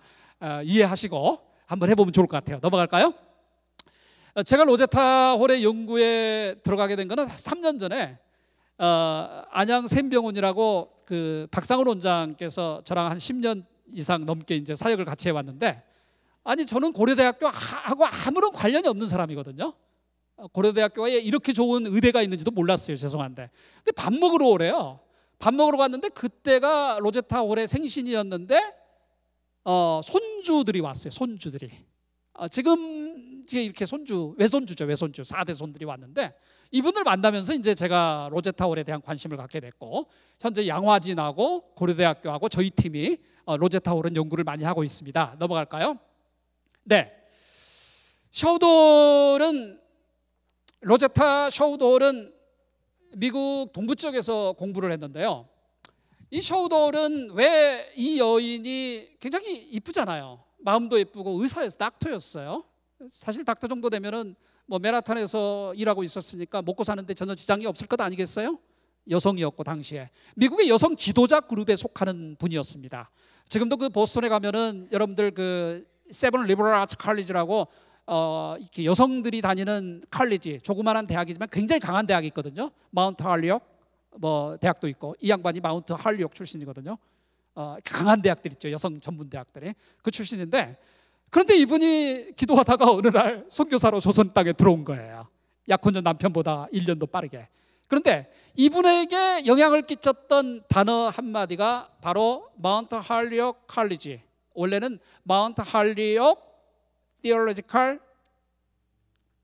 이해하시고 한번 해보면 좋을 것 같아요. 넘어갈까요? 제가 로제타 홀의 연구에 들어가게 된 거는 3년 전에 안양 샘병원이라고 그 박상훈 원장께서 저랑 한 10년 이상 넘게 이제 사역을 같이 해왔는데, 아니 저는 고려대학교하고 아무런 관련이 없는 사람이거든요. 고려대학교에 이렇게 좋은 의대가 있는지도 몰랐어요. 죄송한데. 근데 밥 먹으러 오래요. 밥 먹으러 갔는데 그때가 로제타 홀의 생신이었는데 손주들이 왔어요. 손주들이. 지금 이렇게 외손주죠. 외손주 4대 손들이 왔는데, 이분들 만나면서 이제 제가 로제타 홀에 대한 관심을 갖게 됐고, 현재 양화진하고 고려대학교하고 저희 팀이 로제타 홀은 연구를 많이 하고 있습니다. 넘어갈까요? 네. 로제타 셔우드 홀은 미국 동부 지역에서 공부를 했는데요. 이 셔우드 홀은 왜 이 여인이 굉장히 이쁘잖아요. 마음도 예쁘고 의사였어요. 닥터였어요. 사실 닥터 정도 되면은 뭐 맨하탄에서 일하고 있었으니까 먹고 사는데 전혀 지장이 없을 것 아니겠어요? 여성이었고 당시에 미국의 여성 지도자 그룹에 속하는 분이었습니다. 지금도 그 보스턴에 가면은 여러분들 그 세븐 리버럴 아츠 칼리지라고 이렇게 여성들이 다니는 칼리지, 조그마한 대학이지만 굉장히 강한 대학이 있거든요. 마운트 할리옥 뭐 대학도 있고, 이 양반이 마운트 할리옥 출신이거든요. 강한 대학들 있죠. 여성 전문 대학들이 그 출신인데, 그런데 이분이 기도하다가 어느 날 선교사로 조선 땅에 들어온 거예요. 약혼전 남편보다 1년도 빠르게. 그런데 이분에게 영향을 끼쳤던 단어 한마디가 바로 마운트 할리옥 칼리지, 원래는 마운트 할리옥 Theological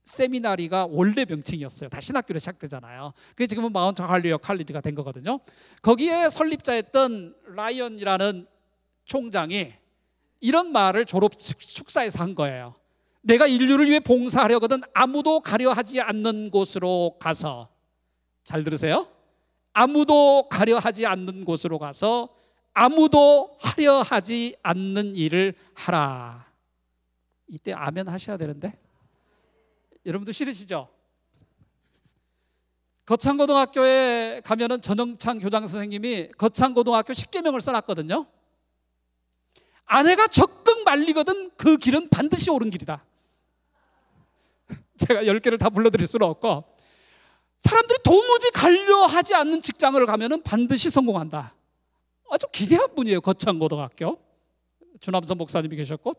세미나리가 원래 명칭이었어요. 다 신학교로 시작되잖아요. 그게 지금은 마운트 할리옥 칼리지가 된 거거든요. 거기에 설립자였던 라이언이라는 총장이 이런 말을 졸업 축사에서 한 거예요. 내가 인류를 위해 봉사하려거든 아무도 가려하지 않는 곳으로 가서, 잘 들으세요, 아무도 가려하지 않는 곳으로 가서 아무도 하려 하지 않는 일을 하라. 이때 아멘 하셔야 되는데 여러분도 싫으시죠? 거창고등학교에 가면은 전영창 교장 선생님이 거창고등학교 10계명을 써놨거든요. 아내가 적극 말리거든 그 길은 반드시 옳은 길이다. 제가 10개를 다 불러드릴 수는 없고, 사람들이 도무지 가려 하지 않는 직장을 가면은 반드시 성공한다. 아주 기괴한 분이에요. 거창고등학교 주남선 목사님이 계셨고,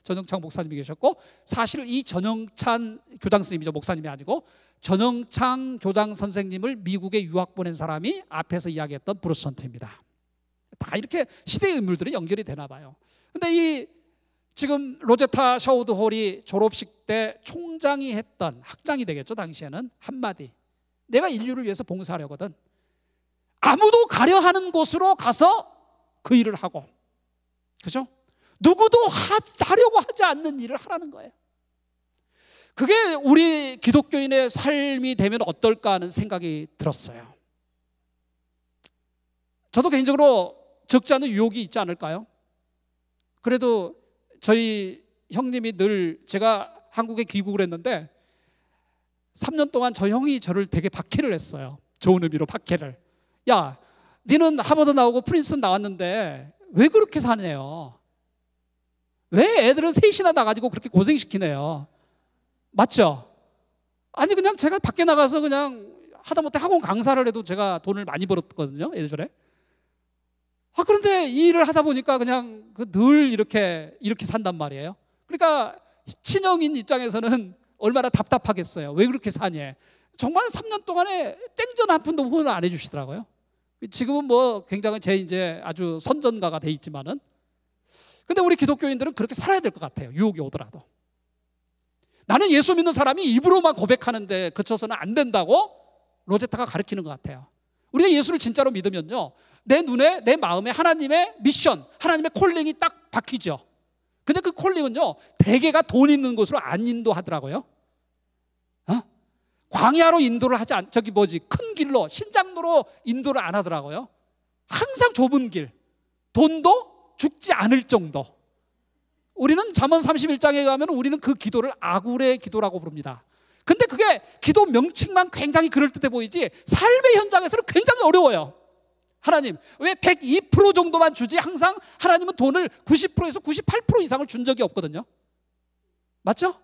전영창 목사님이 계셨고, 사실 이 전영찬 교장 선생님이죠. 목사님이 아니고 전영창 교장 선생님을 미국에 유학 보낸 사람이 앞에서 이야기했던 브루스 헌트입니다. 다 이렇게 시대의 인물들이 연결이 되나 봐요. 근데 이 지금 로제타 샤우드 홀이 졸업식 때 총장이 했던, 학장이 되겠죠 당시에는, 한마디: 내가 인류를 위해서 봉사하려거든. 아무도 가려 하는 곳으로 가서 그 일을 하고, 그죠? 누구도 하려고 하지 않는 일을 하라는 거예요. 그게 우리 기독교인의 삶이 되면 어떨까 하는 생각이 들었어요. 저도 개인적으로 적지 않은 유혹이 있지 않을까요? 그래도 저희 형님이 늘, 제가 한국에 귀국을 했는데 3년 동안 저 형이 저를 되게 박해를 했어요. 좋은 의미로 박해를. 야, 니는 하버드 나오고 프린스턴 나왔는데 왜 그렇게 사네요? 왜 애들은 셋이나 나가지고 그렇게 고생시키네요? 맞죠? 아니 그냥 제가 밖에 나가서 그냥 하다못해 학원 강사를 해도 제가 돈을 많이 벌었거든요, 예전에. 그런데 이 일을 하다 보니까 그냥 늘 이렇게 산단 말이에요. 그러니까 친형인 입장에서는 얼마나 답답하겠어요. 왜 그렇게 사니? 정말 3년 동안에 땡전 한 푼도 후원을 안 해주시더라고요. 지금은 뭐 굉장히 이제 아주 선전가가 돼 있지만은, 근데 우리 기독교인들은 그렇게 살아야 될 것 같아요. 유혹이 오더라도. 나는 예수 믿는 사람이 입으로만 고백하는데 그쳐서는 안 된다고 로제타가 가르치는 것 같아요. 우리가 예수를 진짜로 믿으면요, 내 눈에, 내 마음에 하나님의 미션, 하나님의 콜링이 딱 박히죠. 근데 그 콜링은요, 대개가 돈 있는 곳으로 안 인도하더라고요. 광야로 인도를 하지 않, 큰 길로, 신장로로 인도를 안 하더라고요. 항상 좁은 길, 돈도 죽지 않을 정도. 우리는 잠언 31장에 가면 우리는 그 기도를 아굴의 기도라고 부릅니다. 근데 그게 기도 명칭만 굉장히 그럴듯해 보이지 삶의 현장에서는 굉장히 어려워요. 하나님, 왜 102% 정도만 주지? 항상 하나님은 돈을 90%에서 98% 이상을 준 적이 없거든요. 맞죠?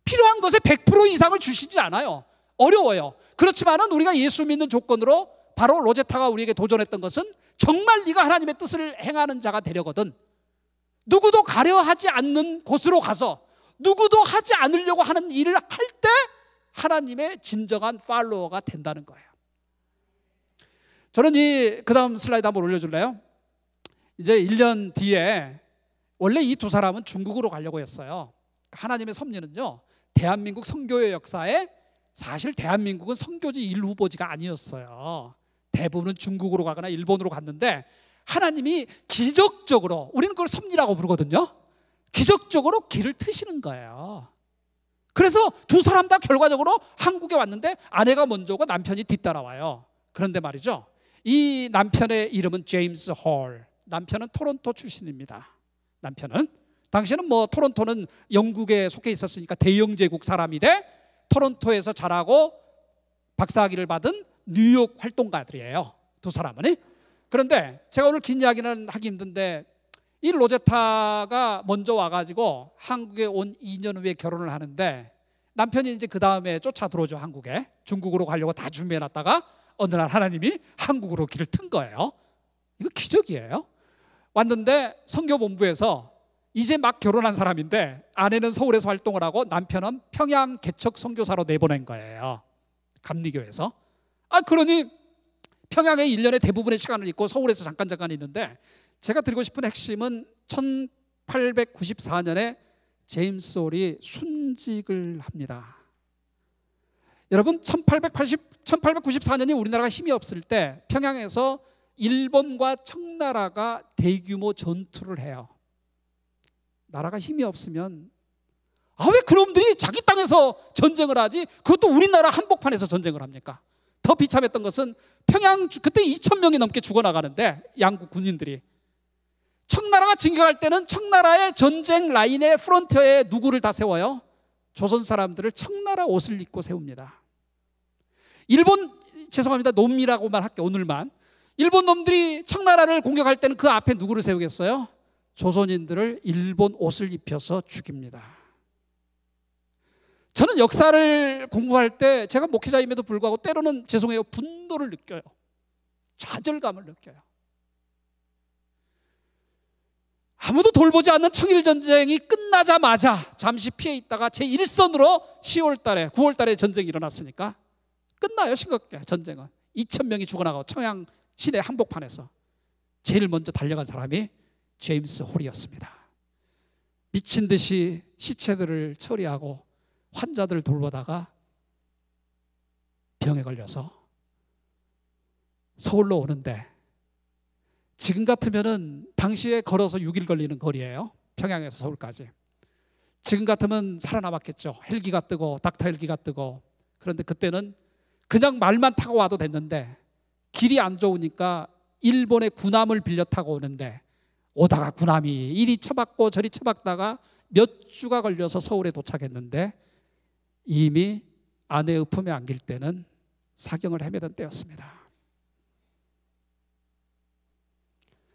필요한 것에 100% 이상을 주시지 않아요. 어려워요. 그렇지만은 우리가 예수 믿는 조건으로 바로 로제타가 우리에게 도전했던 것은 정말 네가 하나님의 뜻을 행하는 자가 되려거든 누구도 가려 하지 않는 곳으로 가서 누구도 하지 않으려고 하는 일을 할 때 하나님의 진정한 팔로워가 된다는 거예요. 저는 그 다음 슬라이드 한번 올려줄래요? 이제 1년 뒤에 원래 이 두 사람은 중국으로 가려고 했어요. 하나님의 섭리는요, 대한민국 선교의 역사에 사실 대한민국은 선교지 1후보지가 아니었어요. 대부분은 중국으로 가거나 일본으로 갔는데 하나님이 기적적으로, 우리는 그걸 섭리라고 부르거든요, 기적적으로 길을 트시는 거예요. 그래서 두 사람 다 결과적으로 한국에 왔는데 아내가 먼저 오고 남편이 뒤따라와요. 그런데 말이죠, 이 남편의 이름은 제임스 홀. 남편은 토론토 출신입니다. 남편은 당시에는 뭐 토론토는 영국에 속해 있었으니까 대영 제국 사람이 돼 토론토에서 자라고 박사학위를 받은 뉴욕 활동가들이에요, 두 사람은. 그런데 제가 오늘 긴 이야기는 하기 힘든데 이 로제타가 먼저 와가지고 한국에 온 2년 후에 결혼을 하는데 남편이 이제 그 다음에 쫓아 들어오죠. 한국에 중국으로 가려고 다 준비해놨다가 어느 날 하나님이 한국으로 길을 튼 거예요. 이거 기적이에요. 왔는데 선교본부에서 이제 막 결혼한 사람인데 아내는 서울에서 활동을 하고 남편은 평양 개척 선교사로 내보낸 거예요, 감리교에서. 그러니 평양에 1년에 대부분의 시간을 있고 서울에서 잠깐 있는데, 제가 드리고 싶은 핵심은 1894년에 제임스 홀이 순직을 합니다. 여러분, 1894년이 우리나라가 힘이 없을 때 평양에서 일본과 청나라가 대규모 전투를 해요. 나라가 힘이 없으면 왜 그놈들이 자기 땅에서 전쟁을 하지? 그것도 우리나라 한복판에서 전쟁을 합니까? 더 비참했던 것은 평양 그때 2,000명이 넘게 죽어나가는데 양국 군인들이 청나라가 진격할 때는 청나라의 전쟁 라인의 프론티어에 누구를 다 세워요? 조선 사람들을 청나라 옷을 입고 세웁니다. 일본, 죄송합니다, 놈이라고만 할게요. 오늘만. 일본 놈들이 청나라를 공격할 때는 그 앞에 누구를 세우겠어요? 조선인들을 일본 옷을 입혀서 죽입니다. 저는 역사를 공부할 때 제가 목회자임에도 불구하고 때로는 죄송해요, 분노를 느껴요. 좌절감을 느껴요. 아무도 돌보지 않는 청일전쟁이 끝나자마자 잠시 피해 있다가 제1선으로 10월 달에 9월 달에 전쟁이 일어났으니까 끝나요. 싱겁게 전쟁은. 2,000명이 죽어나가고 청양 시내 한복판에서 제일 먼저 달려간 사람이 제임스 홀이었습니다. 미친 듯이 시체들을 처리하고 환자들을 돌보다가 병에 걸려서 서울로 오는데, 지금 같으면은 당시에 걸어서 6일 걸리는 거리예요. 평양에서 서울까지. 지금 같으면 살아남았겠죠. 헬기가 뜨고 닥터 헬기가 뜨고. 그런데 그때는 그냥 말만 타고 와도 됐는데 길이 안 좋으니까 일본의 군함을 빌려 타고 오는데, 오다가 군함이 이리 처박고 저리 처박다가 몇 주가 걸려서 서울에 도착했는데 이미 아내의 품에 안길 때는 사경을 헤매던 때였습니다.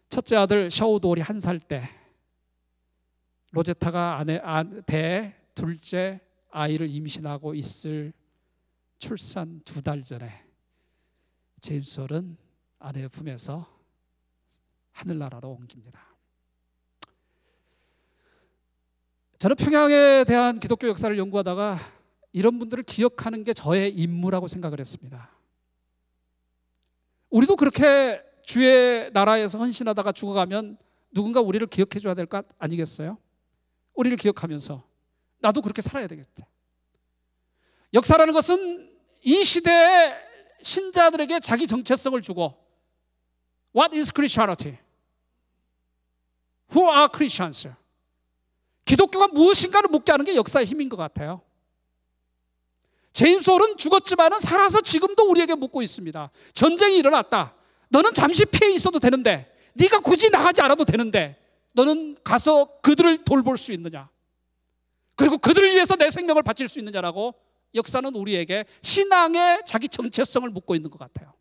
첫째 아들 샤오도리 1살 때 로제타가 배에 둘째 아이를 임신하고 있을 출산 2달 전에 제임스 홀은 아내의 품에서 하늘나라로 옮깁니다. 저는 평양에 대한 기독교 역사를 연구하다가 이런 분들을 기억하는 게 저의 임무라고 생각을 했습니다. 우리도 그렇게 주의 나라에서 헌신하다가 죽어가면 누군가 우리를 기억해 줘야 될 것 아니겠어요? 우리를 기억하면서 나도 그렇게 살아야 되겠다. 역사라는 것은 이 시대의 신자들에게 자기 정체성을 주고, What is Christianity? Who are Christians? 기독교가 무엇인가를 묻게 하는 게 역사의 힘인 것 같아요. 제임스 홀은 죽었지만 살아서 지금도 우리에게 묻고 있습니다. 전쟁이 일어났다. 너는 잠시 피해 있어도 되는데, 네가 굳이 나가지 않아도 되는데 너는 가서 그들을 돌볼 수 있느냐, 그리고 그들을 위해서 내 생명을 바칠 수 있느냐라고 역사는 우리에게 신앙의 자기 정체성을 묻고 있는 것 같아요.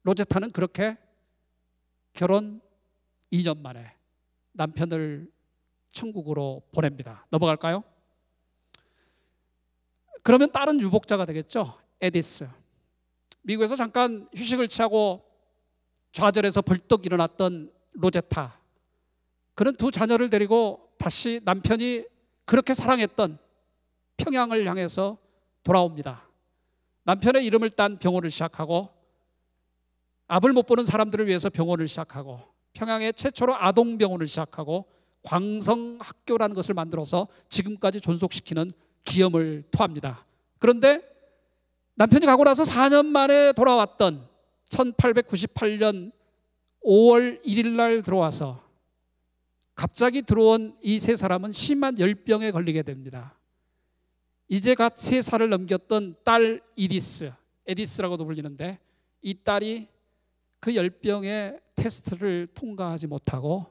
로제타는 그렇게 결혼 2년 만에 남편을 천국으로 보냅니다. 넘어갈까요? 그러면 다른 유복자가 되겠죠. 에디스. 미국에서 잠깐 휴식을 취하고 좌절해서 벌떡 일어났던 로제타. 그는 2 자녀를 데리고 다시 남편이 그렇게 사랑했던 평양을 향해서 돌아옵니다. 남편의 이름을 딴 병원을 시작하고, 압을 못 보는 사람들을 위해서 병원을 시작하고, 평양의 최초로 아동병원을 시작하고, 광성학교라는 것을 만들어서 지금까지 존속시키는 기염을 토합니다. 그런데 남편이 가고 나서 4년 만에 돌아왔던 1898년 5월 1일 날 들어와서 갑자기 들어온 이 3사람은 심한 열병에 걸리게 됩니다. 이제 갓 3살을 넘겼던 딸 이디스, 에디스라고도 불리는데, 이 딸이 그 열병의 테스트를 통과하지 못하고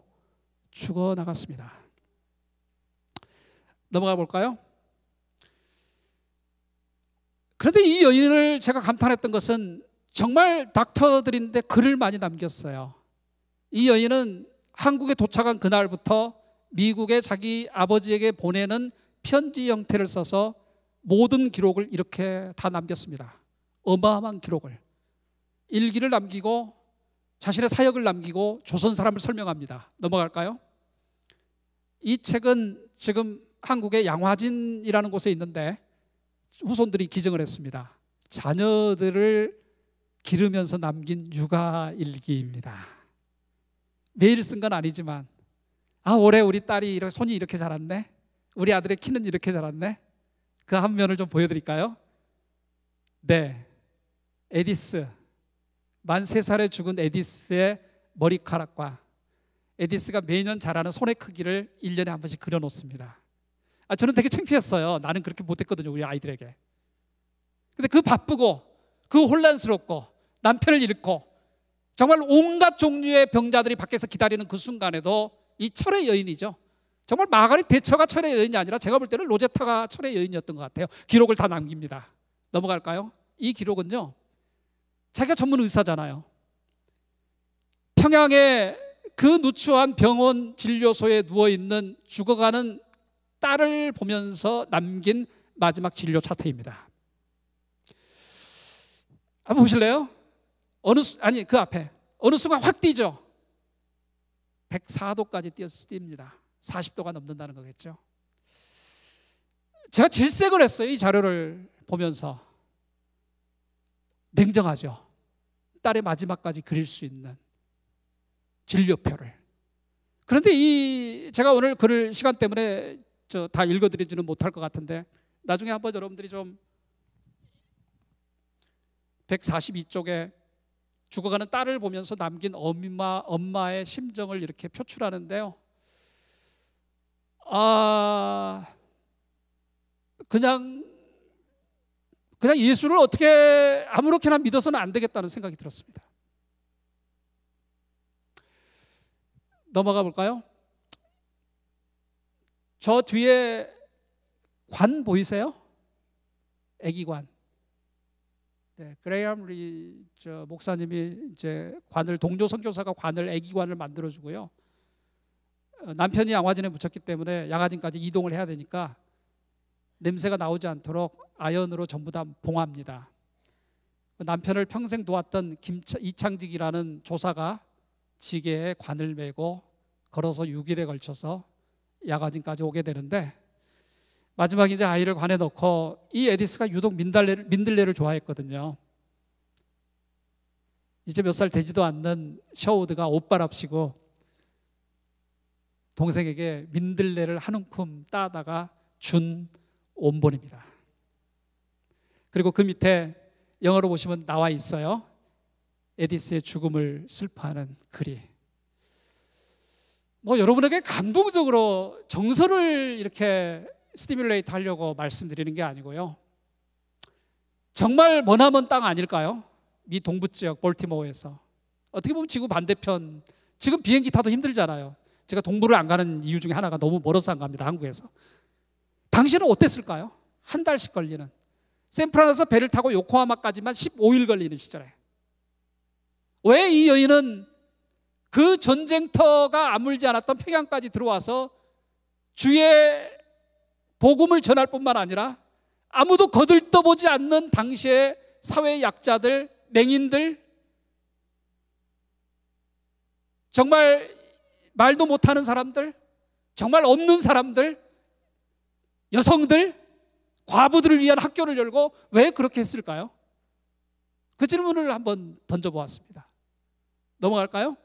죽어나갔습니다. 넘어가 볼까요? 그런데 이 여인을 제가 감탄했던 것은 정말 닥터들인데 글을 많이 남겼어요. 이 여인은 한국에 도착한 그날부터 미국에 자기 아버지에게 보내는 편지 형태를 써서 모든 기록을 이렇게 다 남겼습니다. 어마어마한 기록을. 일기를 남기고 자신의 사역을 남기고 조선 사람을 설명합니다. 넘어갈까요? 이 책은 지금 한국의 양화진이라는 곳에 있는데 후손들이 기증을 했습니다. 자녀들을 기르면서 남긴 육아일기입니다. 매일 쓴 건 아니지만, 올해 우리 딸이 손이 이렇게 자랐네, 우리 아들의 키는 이렇게 자랐네, 그 한 면을 좀 보여드릴까요? 네, 에디스, 만 3살에 죽은 에디스의 머리카락과 에디스가 매년 자라는 손의 크기를 1년에 한 번씩 그려놓습니다. 저는 되게 창피했어요. 나는 그렇게 못했거든요, 우리 아이들에게. 근데 그 바쁘고 그 혼란스럽고 남편을 잃고 정말 온갖 종류의 병자들이 밖에서 기다리는 그 순간에도 이 철의 여인이죠. 정말 마가릿 대처가 철의 여인이 아니라 제가 볼 때는 로제타가 철의 여인이었던 것 같아요. 기록을 다 남깁니다. 넘어갈까요? 이 기록은요, 자기가 전문 의사잖아요. 평양의 그 누추한 병원 진료소에 누워있는 죽어가는 딸을 보면서 남긴 마지막 진료 차트입니다. 한번 보실래요? 그 앞에 어느 순간 확 뛰죠. 104도까지 뜁니다. 40도가 넘는다는 거겠죠. 제가 질색을 했어요. 이 자료를 보면서. 냉정하죠. 딸의 마지막까지 그릴 수 있는 진료표를. 그런데 제가 오늘 글을 시간 때문에 다 읽어드리지는 못할 것 같은데 나중에 한번 여러분들이 좀 142쪽에 죽어가는 딸을 보면서 남긴 엄마의 심정을 이렇게 표출하는데요. 그냥 예수를 어떻게 아무렇게나 믿어서는 안 되겠다는 생각이 들었습니다. 넘어가 볼까요? 저 뒤에 관 보이세요? 애기관. 네, 그레이엄 리 목사님이 이제 동료 선교사가 관을 애기관을 만들어주고요. 남편이 양화진에 묻혔기 때문에 양화진까지 이동을 해야 되니까 냄새가 나오지 않도록 아연으로 전부 다 봉합니다. 남편을 평생 도왔던 이창직이라는 조사가 지게에 관을 메고 걸어서 6일에 걸쳐서 야가진까지 오게 되는데 마지막에 이제 아이를 관에 넣고 이 에디스가 유독 민들레를 좋아했거든요. 이제 몇 살 되지도 않는 셔우드가 옷바랍시고 동생에게 민들레를 한 움큼 따다가 준 온본입니다. 그리고 그 밑에 영어로 보시면 나와 있어요. 에디스의 죽음을 슬퍼하는 글이. 여러분에게 감동적으로 정서를 이렇게 스티뮬레이트 하려고 말씀드리는 게 아니고요. 정말 머나먼 땅 아닐까요? 미 동부 지역 볼티모어에서. 어떻게 보면 지구 반대편, 지금 비행기 타도 힘들잖아요. 제가 동부를 안 가는 이유 중에 하나가 너무 멀어서 안 갑니다. 한국에서. 당시는 어땠을까요? 한 달씩 걸리는. 샌프란에서 배를 타고 요코하마까지만 15일 걸리는 시절에. 왜 이 여인은 그 전쟁터가 아물지 않았던 평양까지 들어와서 주의 복음을 전할 뿐만 아니라 아무도 거들떠보지 않는 당시의 사회 약자들, 맹인들, 정말 말도 못하는 사람들, 정말 없는 사람들, 여성들, 과부들을 위한 학교를 열고 왜 그렇게 했을까요? 그 질문을 한번 던져보았습니다. 넘어갈까요?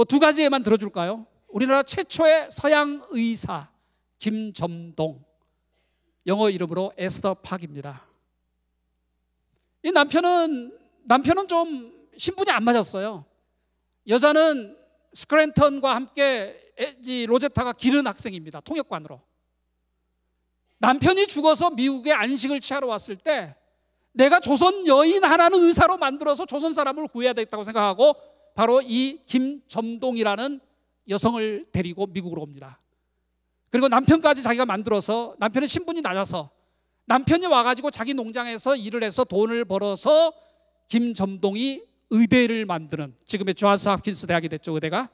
두 가지에만 들어줄까요? 우리나라 최초의 서양 의사 김점동, 영어 이름으로 에스더 팍입니다. 이 남편은 좀 신분이 안 맞았어요. 여자는 스크랜턴과 함께 로제타가 기른 학생입니다. 통역관으로. 남편이 죽어서 미국에 안식을 취하러 왔을 때 내가 조선 여인 하나는 의사로 만들어서 조선 사람을 구해야 되겠다고 생각하고 바로 이 김점동이라는 여성을 데리고 미국으로 옵니다. 그리고 남편까지 자기가 만들어서, 남편의 신분이 낮아서 남편이 와가지고 자기 농장에서 일을 해서 돈을 벌어서 김점동이 의대를 만드는, 지금의 존스 홉킨스 대학이 됐죠. 의대가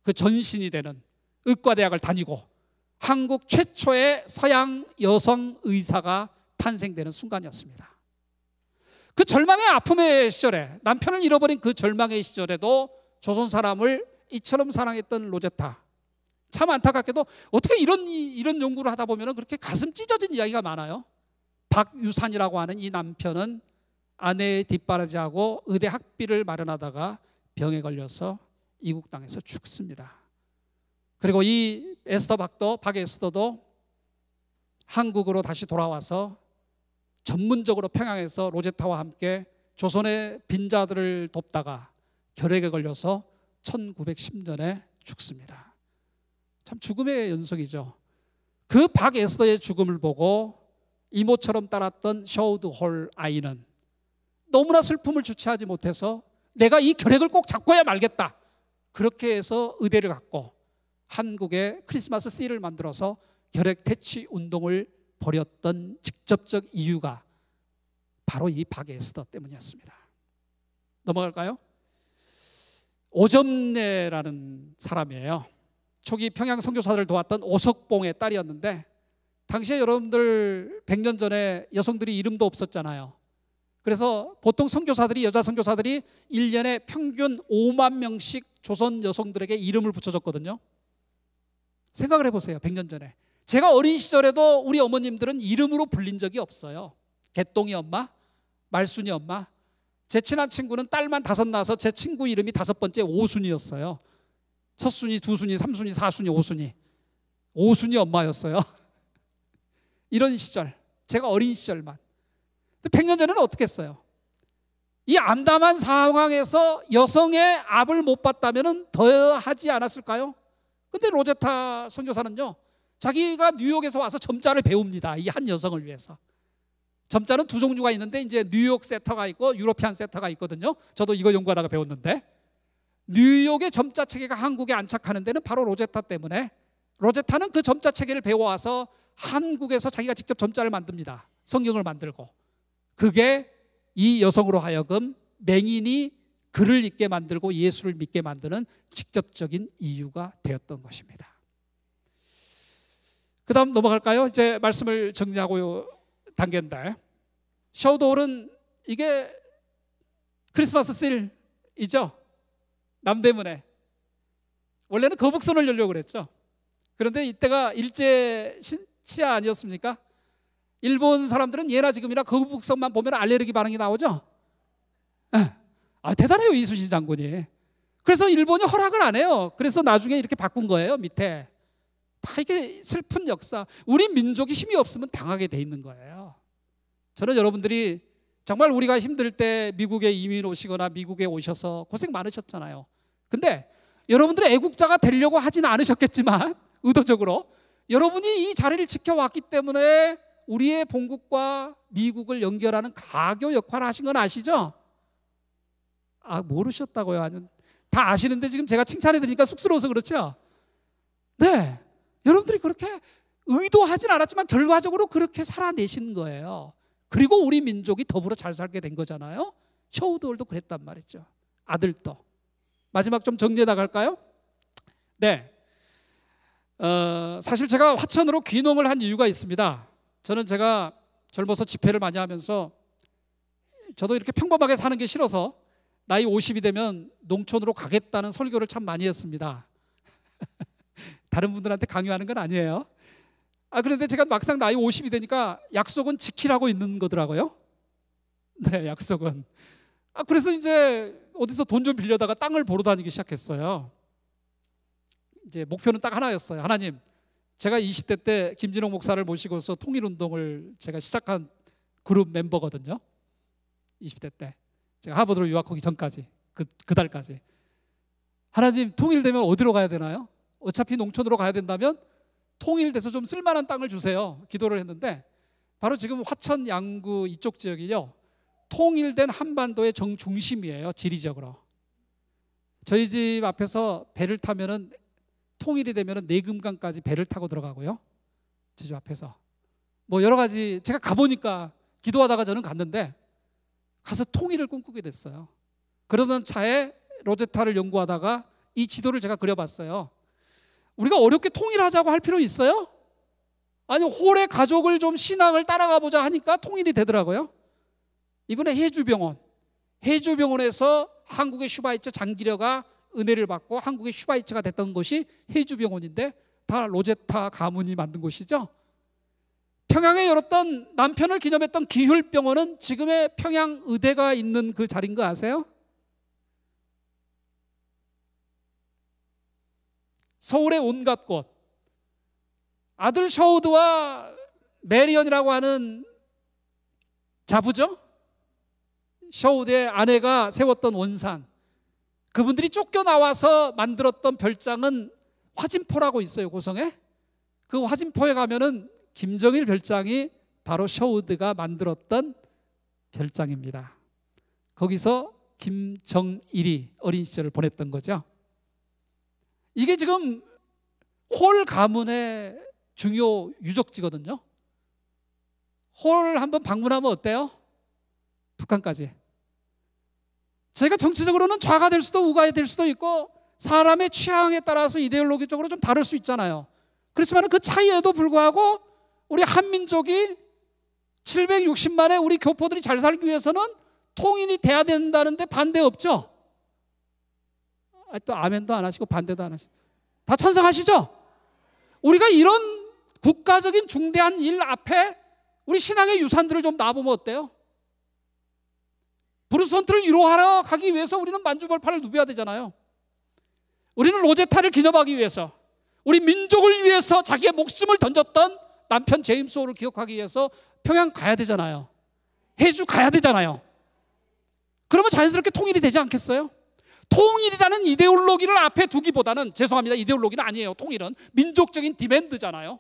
그 전신이 되는 의과대학을 다니고 한국 최초의 서양 여성 의사가 탄생되는 순간이었습니다. 그 절망의 아픔의 시절에, 남편을 잃어버린 그 절망의 시절에도 조선 사람을 이처럼 사랑했던 로제타, 참 안타깝게도 어떻게 이런 연구를 하다 보면 그렇게 가슴 찢어진 이야기가 많아요. 박유산이라고 하는 이 남편은 아내의 뒷바라지하고 의대 학비를 마련하다가 병에 걸려서 이국 땅에서 죽습니다. 그리고 이 박에스더도 한국으로 다시 돌아와서 전문적으로 평양에서 로제타와 함께 조선의 빈자들을 돕다가 결핵에 걸려서 1910년에 죽습니다. 참 죽음의 연속이죠. 그 박에스더의 죽음을 보고 이모처럼 따랐던 셔우드홀 아이는 너무나 슬픔을 주체하지 못해서 내가 이 결핵을 꼭 잡고야 말겠다, 그렇게 해서 의대를 갔고 한국에 크리스마스 씨를 만들어서 결핵 퇴치 운동을 벌였던 직접적 이유가 바로 이 박에스더 때문이었습니다. 넘어갈까요? 오점례라는 사람이에요. 초기 평양 선교사들을 도왔던 오석봉의 딸이었는데, 당시에 여러분들 100년 전에 여성들이 이름도 없었잖아요. 그래서 보통 선교사들이, 여자 선교사들이 1년에 평균 5만 명씩 조선 여성들에게 이름을 붙여줬거든요. 생각을 해보세요. 100년 전에 제가 어린 시절에도 우리 어머님들은 이름으로 불린 적이 없어요. 개똥이 엄마, 말순이 엄마. 제 친한 친구는 딸만 5 낳아서 제 친구 이름이 5번째 오순이었어요. 첫순이, 두순이, 삼순이, 사순이, 오순이. 오순이 엄마였어요. 이런 시절, 제가 어린 시절만. 100년 전에는 어떻게 했어요? 이 암담한 상황에서 여성의 압을 못 받다면 더 하지 않았을까요? 근데 로제타 선교사는요, 자기가 뉴욕에서 와서 점자를 배웁니다. 이 한 여성을 위해서. 점자는 2 종류가 있는데, 이제 뉴욕 세터가 있고 유로피안 세터가 있거든요. 저도 이거 연구하다가 배웠는데, 뉴욕의 점자 체계가 한국에 안착하는 데는 바로 로제타 때문에, 로제타는 그 점자 체계를 배워와서 한국에서 자기가 직접 점자를 만듭니다. 성경을 만들고. 그게 이 여성으로 하여금 맹인이 글을 읽게 만들고 예수를 믿게 만드는 직접적인 이유가 되었던 것입니다. 그 다음 넘어갈까요? 이제 말씀을 정리하고 단계인데, 셔우드홀은 이게 크리스마스 실이죠. 남대문에 원래는 거북선을 열려고 그랬죠. 그런데 이때가 일제 치하 아니었습니까? 일본 사람들은 예나 지금이나 거북선만 보면 알레르기 반응이 나오죠. 대단해요, 이순신 장군이. 그래서 일본이 허락을 안 해요. 그래서 나중에 이렇게 바꾼 거예요. 밑에 다 이게 슬픈 역사. 우리 민족이 힘이 없으면 당하게 돼 있는 거예요. 저는 여러분들이 정말 우리가 힘들 때 미국에 이민 오시거나 미국에 오셔서 고생 많으셨잖아요. 근데 여러분들이 애국자가 되려고 하지는 않으셨겠지만 의도적으로 여러분이 이 자리를 지켜왔기 때문에 우리의 본국과 미국을 연결하는 가교 역할을 하신 건 아시죠? 모르셨다고요? 아니면 다 아시는데 지금 제가 칭찬해 드리니까 쑥스러워서 그렇죠? 네, 여러분들이 그렇게 의도하진 않았지만 결과적으로 그렇게 살아내신 거예요. 그리고 우리 민족이 더불어 잘 살게 된 거잖아요. 셔우드홀도 그랬단 말이죠. 아들도. 마지막 좀 정리해 나갈까요? 네, 사실 제가 화천으로 귀농을 한 이유가 있습니다. 저는 제가 젊어서 집회를 많이 하면서 저도 이렇게 평범하게 사는 게 싫어서 나이 50이 되면 농촌으로 가겠다는 설교를 참 많이 했습니다. 다른 분들한테 강요하는 건 아니에요. 그런데 제가 막상 나이 50이 되니까 약속은 지키라고 있는 거더라고요. 네, 약속은. 그래서 이제 어디서 돈 좀 빌려다가 땅을 보러 다니기 시작했어요. 이제 목표는 딱 하나였어요. 하나님, 제가 20대 때 김진홍 목사를 모시고서 통일운동을 제가 시작한 그룹 멤버거든요. 20대 때 제가 하버드로 유학 오기 전까지, 그 달까지. 하나님, 통일되면 어디로 가야 되나요? 어차피 농촌으로 가야 된다면 통일돼서 좀 쓸만한 땅을 주세요. 기도를 했는데 바로 지금 화천 양구 이쪽 지역이요, 통일된 한반도의 정중심이에요. 지리적으로. 저희 집 앞에서 배를 타면은 통일이 되면은 내금강까지 배를 타고 들어가고요. 저희 집 앞에서 뭐 여러 가지, 제가 가보니까 기도하다가 저는 갔는데 가서 통일을 꿈꾸게 됐어요. 그러던 차에 로제타를 연구하다가 이 지도를 제가 그려봤어요. 우리가 어렵게 통일하자고 할 필요 있어요? 아니, 홀의 가족을 좀 신앙을 따라가 보자 하니까 통일이 되더라고요. 이번에 해주병원에서 한국의 슈바이처 장기려가 은혜를 받고 한국의 슈바이처가 됐던 곳이 해주병원인데 다 로제타 가문이 만든 곳이죠. 평양에 열었던 남편을 기념했던 기휼병원은 지금의 평양의대가 있는 그 자리인 거 아세요? 서울의 온갖 곳. 아들 셔우드와 메리언이라고 하는 자부죠. 셔우드의 아내가 세웠던 원산, 그분들이 쫓겨나와서 만들었던 별장은 화진포라고 있어요. 고성에. 그 화진포에 가면은 김정일 별장이 바로 셔우드가 만들었던 별장입니다. 거기서 김정일이 어린 시절을 보냈던 거죠. 이게 지금 홀 가문의 중요 유적지거든요. 홀 한번 방문하면 어때요? 북한까지. 저희가 정치적으로는 좌가 될 수도 우가 될 수도 있고 사람의 취향에 따라서 이데올로기적으로 좀 다를 수 있잖아요. 그렇지만 그 차이에도 불구하고 우리 한민족이 760만의 우리 교포들이 잘 살기 위해서는 통일이 돼야 된다는데 반대 없죠? 또 아멘도 안 하시고 반대도 안 하시고 다 찬성하시죠? 우리가 이런 국가적인 중대한 일 앞에 우리 신앙의 유산들을 좀 놔보면 어때요? 브루스 헌트를 위로하러 가기 위해서 우리는 만주벌판을 누벼야 되잖아요. 우리는 로제타를 기념하기 위해서, 우리 민족을 위해서 자기의 목숨을 던졌던 남편 제임스 호를 기억하기 위해서 평양 가야 되잖아요. 해주 가야 되잖아요. 그러면 자연스럽게 통일이 되지 않겠어요? 통일이라는 이데올로기를 앞에 두기보다는, 죄송합니다, 이데올로기는 아니에요. 통일은 민족적인 디맨드잖아요.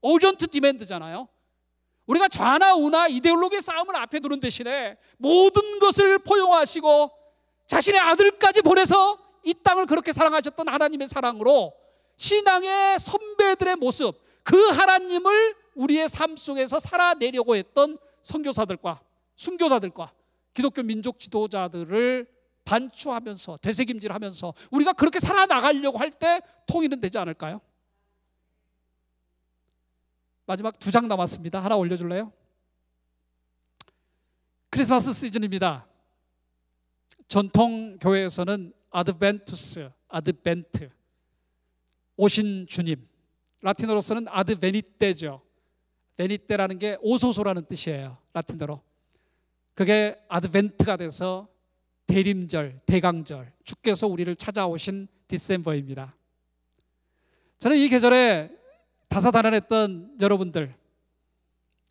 어전트 디맨드잖아요. 우리가 좌나 우나 이데올로기의 싸움을 앞에 두는 대신에 모든 것을 포용하시고 자신의 아들까지 보내서 이 땅을 그렇게 사랑하셨던 하나님의 사랑으로 신앙의 선배들의 모습, 그 하나님을 우리의 삶 속에서 살아내려고 했던 선교사들과 순교사들과 기독교 민족 지도자들을 반추하면서 되새김질하면서 우리가 그렇게 살아나가려고 할 때 통일은 되지 않을까요? 마지막 2장 남았습니다. 하나 올려줄래요? 크리스마스 시즌입니다. 전통 교회에서는 아드벤투스, 아드벤트, 오신 주님, 라틴어로서는 아드베니떼죠. 베니떼라는 게 오소소라는 뜻이에요. 라틴어로. 그게 아드벤트가 돼서 대림절, 대강절, 주께서 우리를 찾아오신 디셈버입니다. 저는 이 계절에 다사다난했던 여러분들,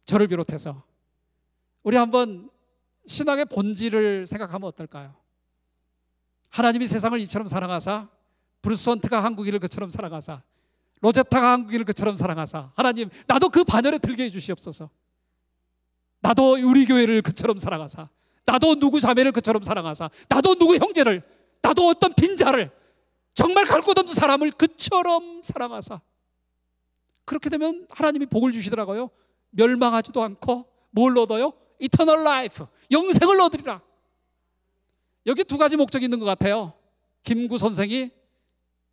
저를 비롯해서 우리 한번 신앙의 본질을 생각하면 어떨까요? 하나님이 세상을 이처럼 사랑하사, 브루스 헌트가 한국인을 그처럼 사랑하사, 로제타가 한국인을 그처럼 사랑하사, 하나님 나도 그 반열에 들게 해주시옵소서. 나도 우리 교회를 그처럼 사랑하사, 나도 누구 자매를 그처럼 사랑하사, 나도 누구 형제를, 나도 어떤 빈자를, 정말 갈 곳 없는 사람을 그처럼 사랑하사. 그렇게 되면 하나님이 복을 주시더라고요. 멸망하지도 않고 뭘 얻어요? Eternal life, 영생을 얻으리라. 여기 2가지 목적이 있는 것 같아요. 김구 선생이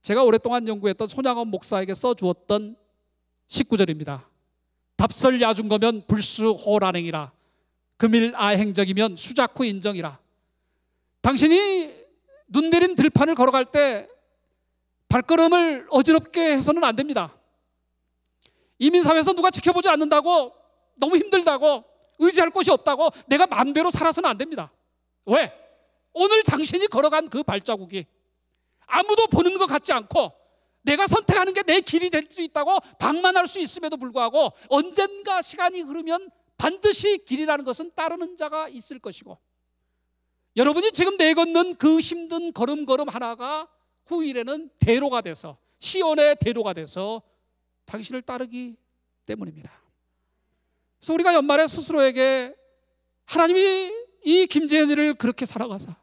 제가 오랫동안 연구했던 손양원 목사에게 써주었던 19절입니다. 답설 야준 거면 불수호란행이라, 금일아행적이면 수작후 인정이라. 당신이 눈 내린 들판을 걸어갈 때 발걸음을 어지럽게 해서는 안 됩니다. 이민사회에서 누가 지켜보지 않는다고, 너무 힘들다고, 의지할 곳이 없다고 내가 마음대로 살아서는 안 됩니다. 왜? 오늘 당신이 걸어간 그 발자국이 아무도 보는 것 같지 않고 내가 선택하는 게 내 길이 될 수 있다고 방만할 수 있음에도 불구하고 언젠가 시간이 흐르면 반드시 길이라는 것은 따르는 자가 있을 것이고, 여러분이 지금 내걷는 그 힘든 걸음걸음 하나가 후일에는 대로가 돼서, 시온의 대로가 돼서 당신을 따르기 때문입니다. 그래서 우리가 연말에 스스로에게 하나님이 이 김재현이를 그렇게 사랑하사,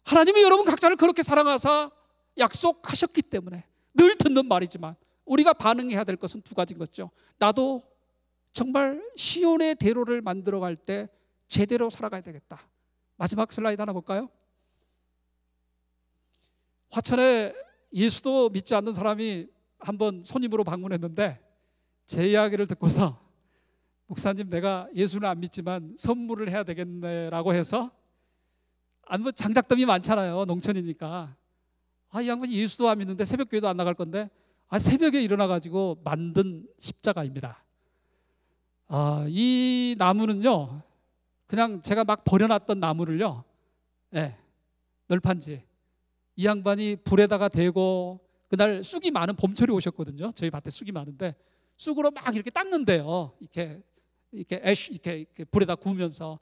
하나님이 여러분 각자를 그렇게 사랑하사 약속하셨기 때문에 늘 듣는 말이지만 우리가 반응해야 될 것은 2가지인 거죠. 나도 정말 시온의 대로를 만들어갈 때 제대로 살아가야 되겠다. 마지막 슬라이드 하나 볼까요? 화천에 예수도 믿지 않는 사람이 한번 손님으로 방문했는데 제 이야기를 듣고서 목사님 내가 예수는 안 믿지만 선물을 해야 되겠네라고 해서, 뭐 장작더미 많잖아요. 농촌이니까. 이 양반이 예수도 안 믿는데 새벽교회도 안 나갈 건데 새벽에 일어나가지고 만든 십자가입니다. 이 나무는요, 그냥 제가 막 버려놨던 나무를요, 널판지 이 양반이 불에다가 대고, 그날 쑥이 많은 봄철이 오셨거든요. 저희 밭에 쑥이 많은데 쑥으로 막 이렇게 닦는데요. 이렇게 불에다 구우면서.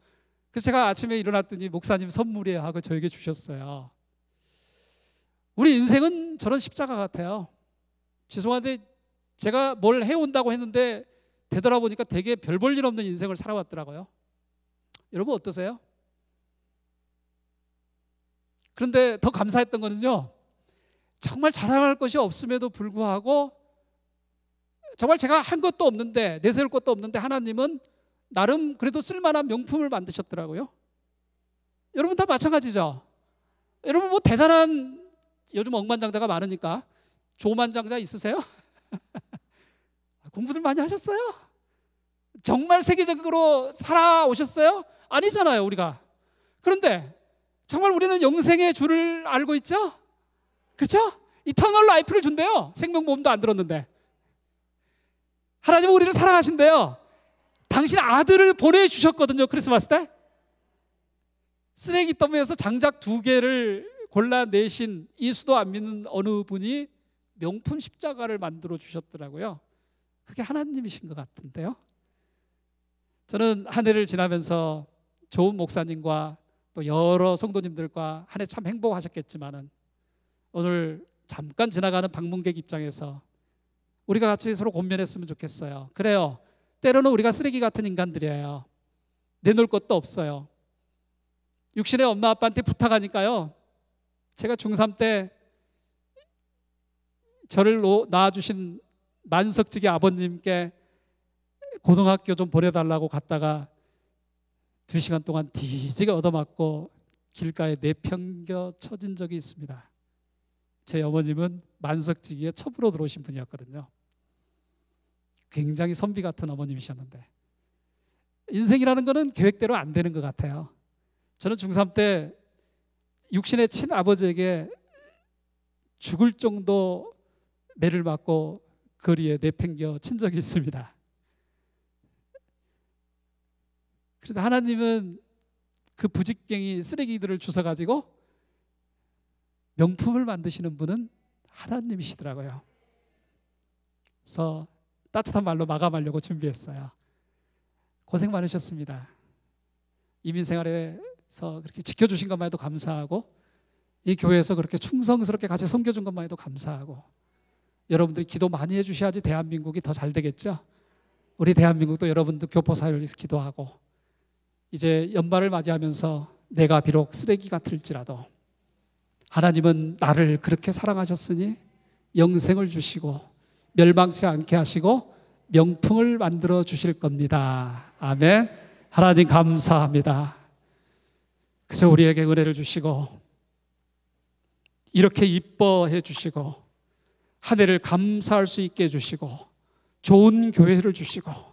그래서 제가 아침에 일어났더니 목사님 선물이에요 하고 저에게 주셨어요. 우리 인생은 저런 십자가 같아요. 죄송한데 제가 뭘 해온다고 했는데 되돌아보니까 되게 별 볼 일 없는 인생을 살아왔더라고요. 여러분 어떠세요? 그런데 더 감사했던 거는요, 정말 자랑할 것이 없음에도 불구하고 정말 제가 한 것도 없는데, 내세울 것도 없는데 하나님은 나름 그래도 쓸만한 명품을 만드셨더라고요. 여러분 다 마찬가지죠? 여러분 뭐 대단한, 요즘 억만장자가 많으니까 조만장자 있으세요? 공부들 많이 하셨어요? 정말 세계적으로 살아오셨어요? 아니잖아요, 우리가. 그런데 정말 우리는 영생의 줄을 알고 있죠? 그렇죠? 이터널 라이프를 준대요. 생명보험도 안 들었는데. 하나님은 우리를 사랑하신대요. 당신 아들을 보내주셨거든요, 크리스마스 때. 쓰레기 더미에서 장작 2개를 골라내신 예수도 안 믿는 어느 분이 명품 십자가를 만들어 주셨더라고요. 그게 하나님이신 것 같은데요. 저는 한 해를 지나면서 좋은 목사님과 또 여러 성도님들과 한 해 참 행복하셨겠지만은, 오늘 잠깐 지나가는 방문객 입장에서 우리가 같이 서로 권면했으면 좋겠어요. 그래요, 때로는 우리가 쓰레기 같은 인간들이에요. 내놓을 것도 없어요. 육신의 엄마 아빠한테 부탁하니까요, 제가 중3 때 저를 낳아주신 만석직의 아버님께 고등학교 좀 보내달라고 갔다가 2시간 동안 뒤지게 얻어맞고 길가에 내팽겨 쳐진 적이 있습니다. 제 어머님은 만석직에 첩으로 들어오신 분이었거든요. 굉장히 선비 같은 어머님이셨는데, 인생이라는 거는 계획대로 안 되는 것 같아요. 저는 중3 때 육신의 친아버지에게 죽을 정도 매를 맞고 거리에 내팽겨 친 적이 있습니다. 그런데 하나님은 그 부직갱이 쓰레기들을 주워가지고 명품을 만드시는 분은 하나님이시더라고요. 그래서 따뜻한 말로 마감하려고 준비했어요. 고생 많으셨습니다. 이민생활에서 그렇게 지켜주신 것만 해도 감사하고, 이 교회에서 그렇게 충성스럽게 같이 섬겨준 것만 해도 감사하고, 여러분들이 기도 많이 해주셔야지 대한민국이 더 잘 되겠죠. 우리 대한민국도 여러분들 교포사회를 위해서 기도하고, 이제 연말을 맞이하면서 내가 비록 쓰레기 같을지라도 하나님은 나를 그렇게 사랑하셨으니 영생을 주시고 멸망치 않게 하시고 명품을 만들어 주실 겁니다. 아멘. 하나님 감사합니다. 그저 우리에게 은혜를 주시고 이렇게 이뻐해 주시고 한 해를 감사할 수 있게 해주시고 좋은 교회를 주시고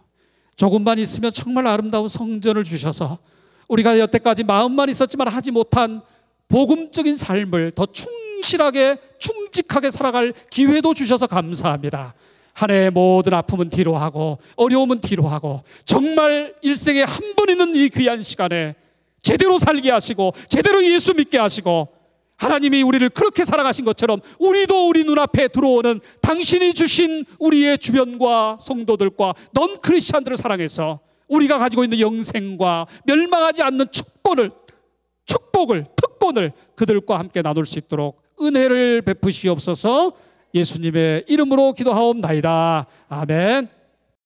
조금만 있으면 정말 아름다운 성전을 주셔서 우리가 여태까지 마음만 있었지만 하지 못한 복음적인 삶을 더 충실하게 충직하게 살아갈 기회도 주셔서 감사합니다. 한 해의 모든 아픔은 뒤로 하고 어려움은 뒤로 하고 정말 일생에 한 번 있는 이 귀한 시간에 제대로 살게 하시고 제대로 예수 믿게 하시고 하나님이 우리를 그렇게 살아가신 것처럼 우리도 우리 눈앞에 들어오는 당신이 주신 우리의 주변과 성도들과 넌 크리스찬들을 사랑해서 우리가 가지고 있는 영생과 멸망하지 않는 축복을 특권을 그들과 함께 나눌 수 있도록 은혜를 베푸시옵소서. 예수님의 이름으로 기도하옵나이다. 아멘.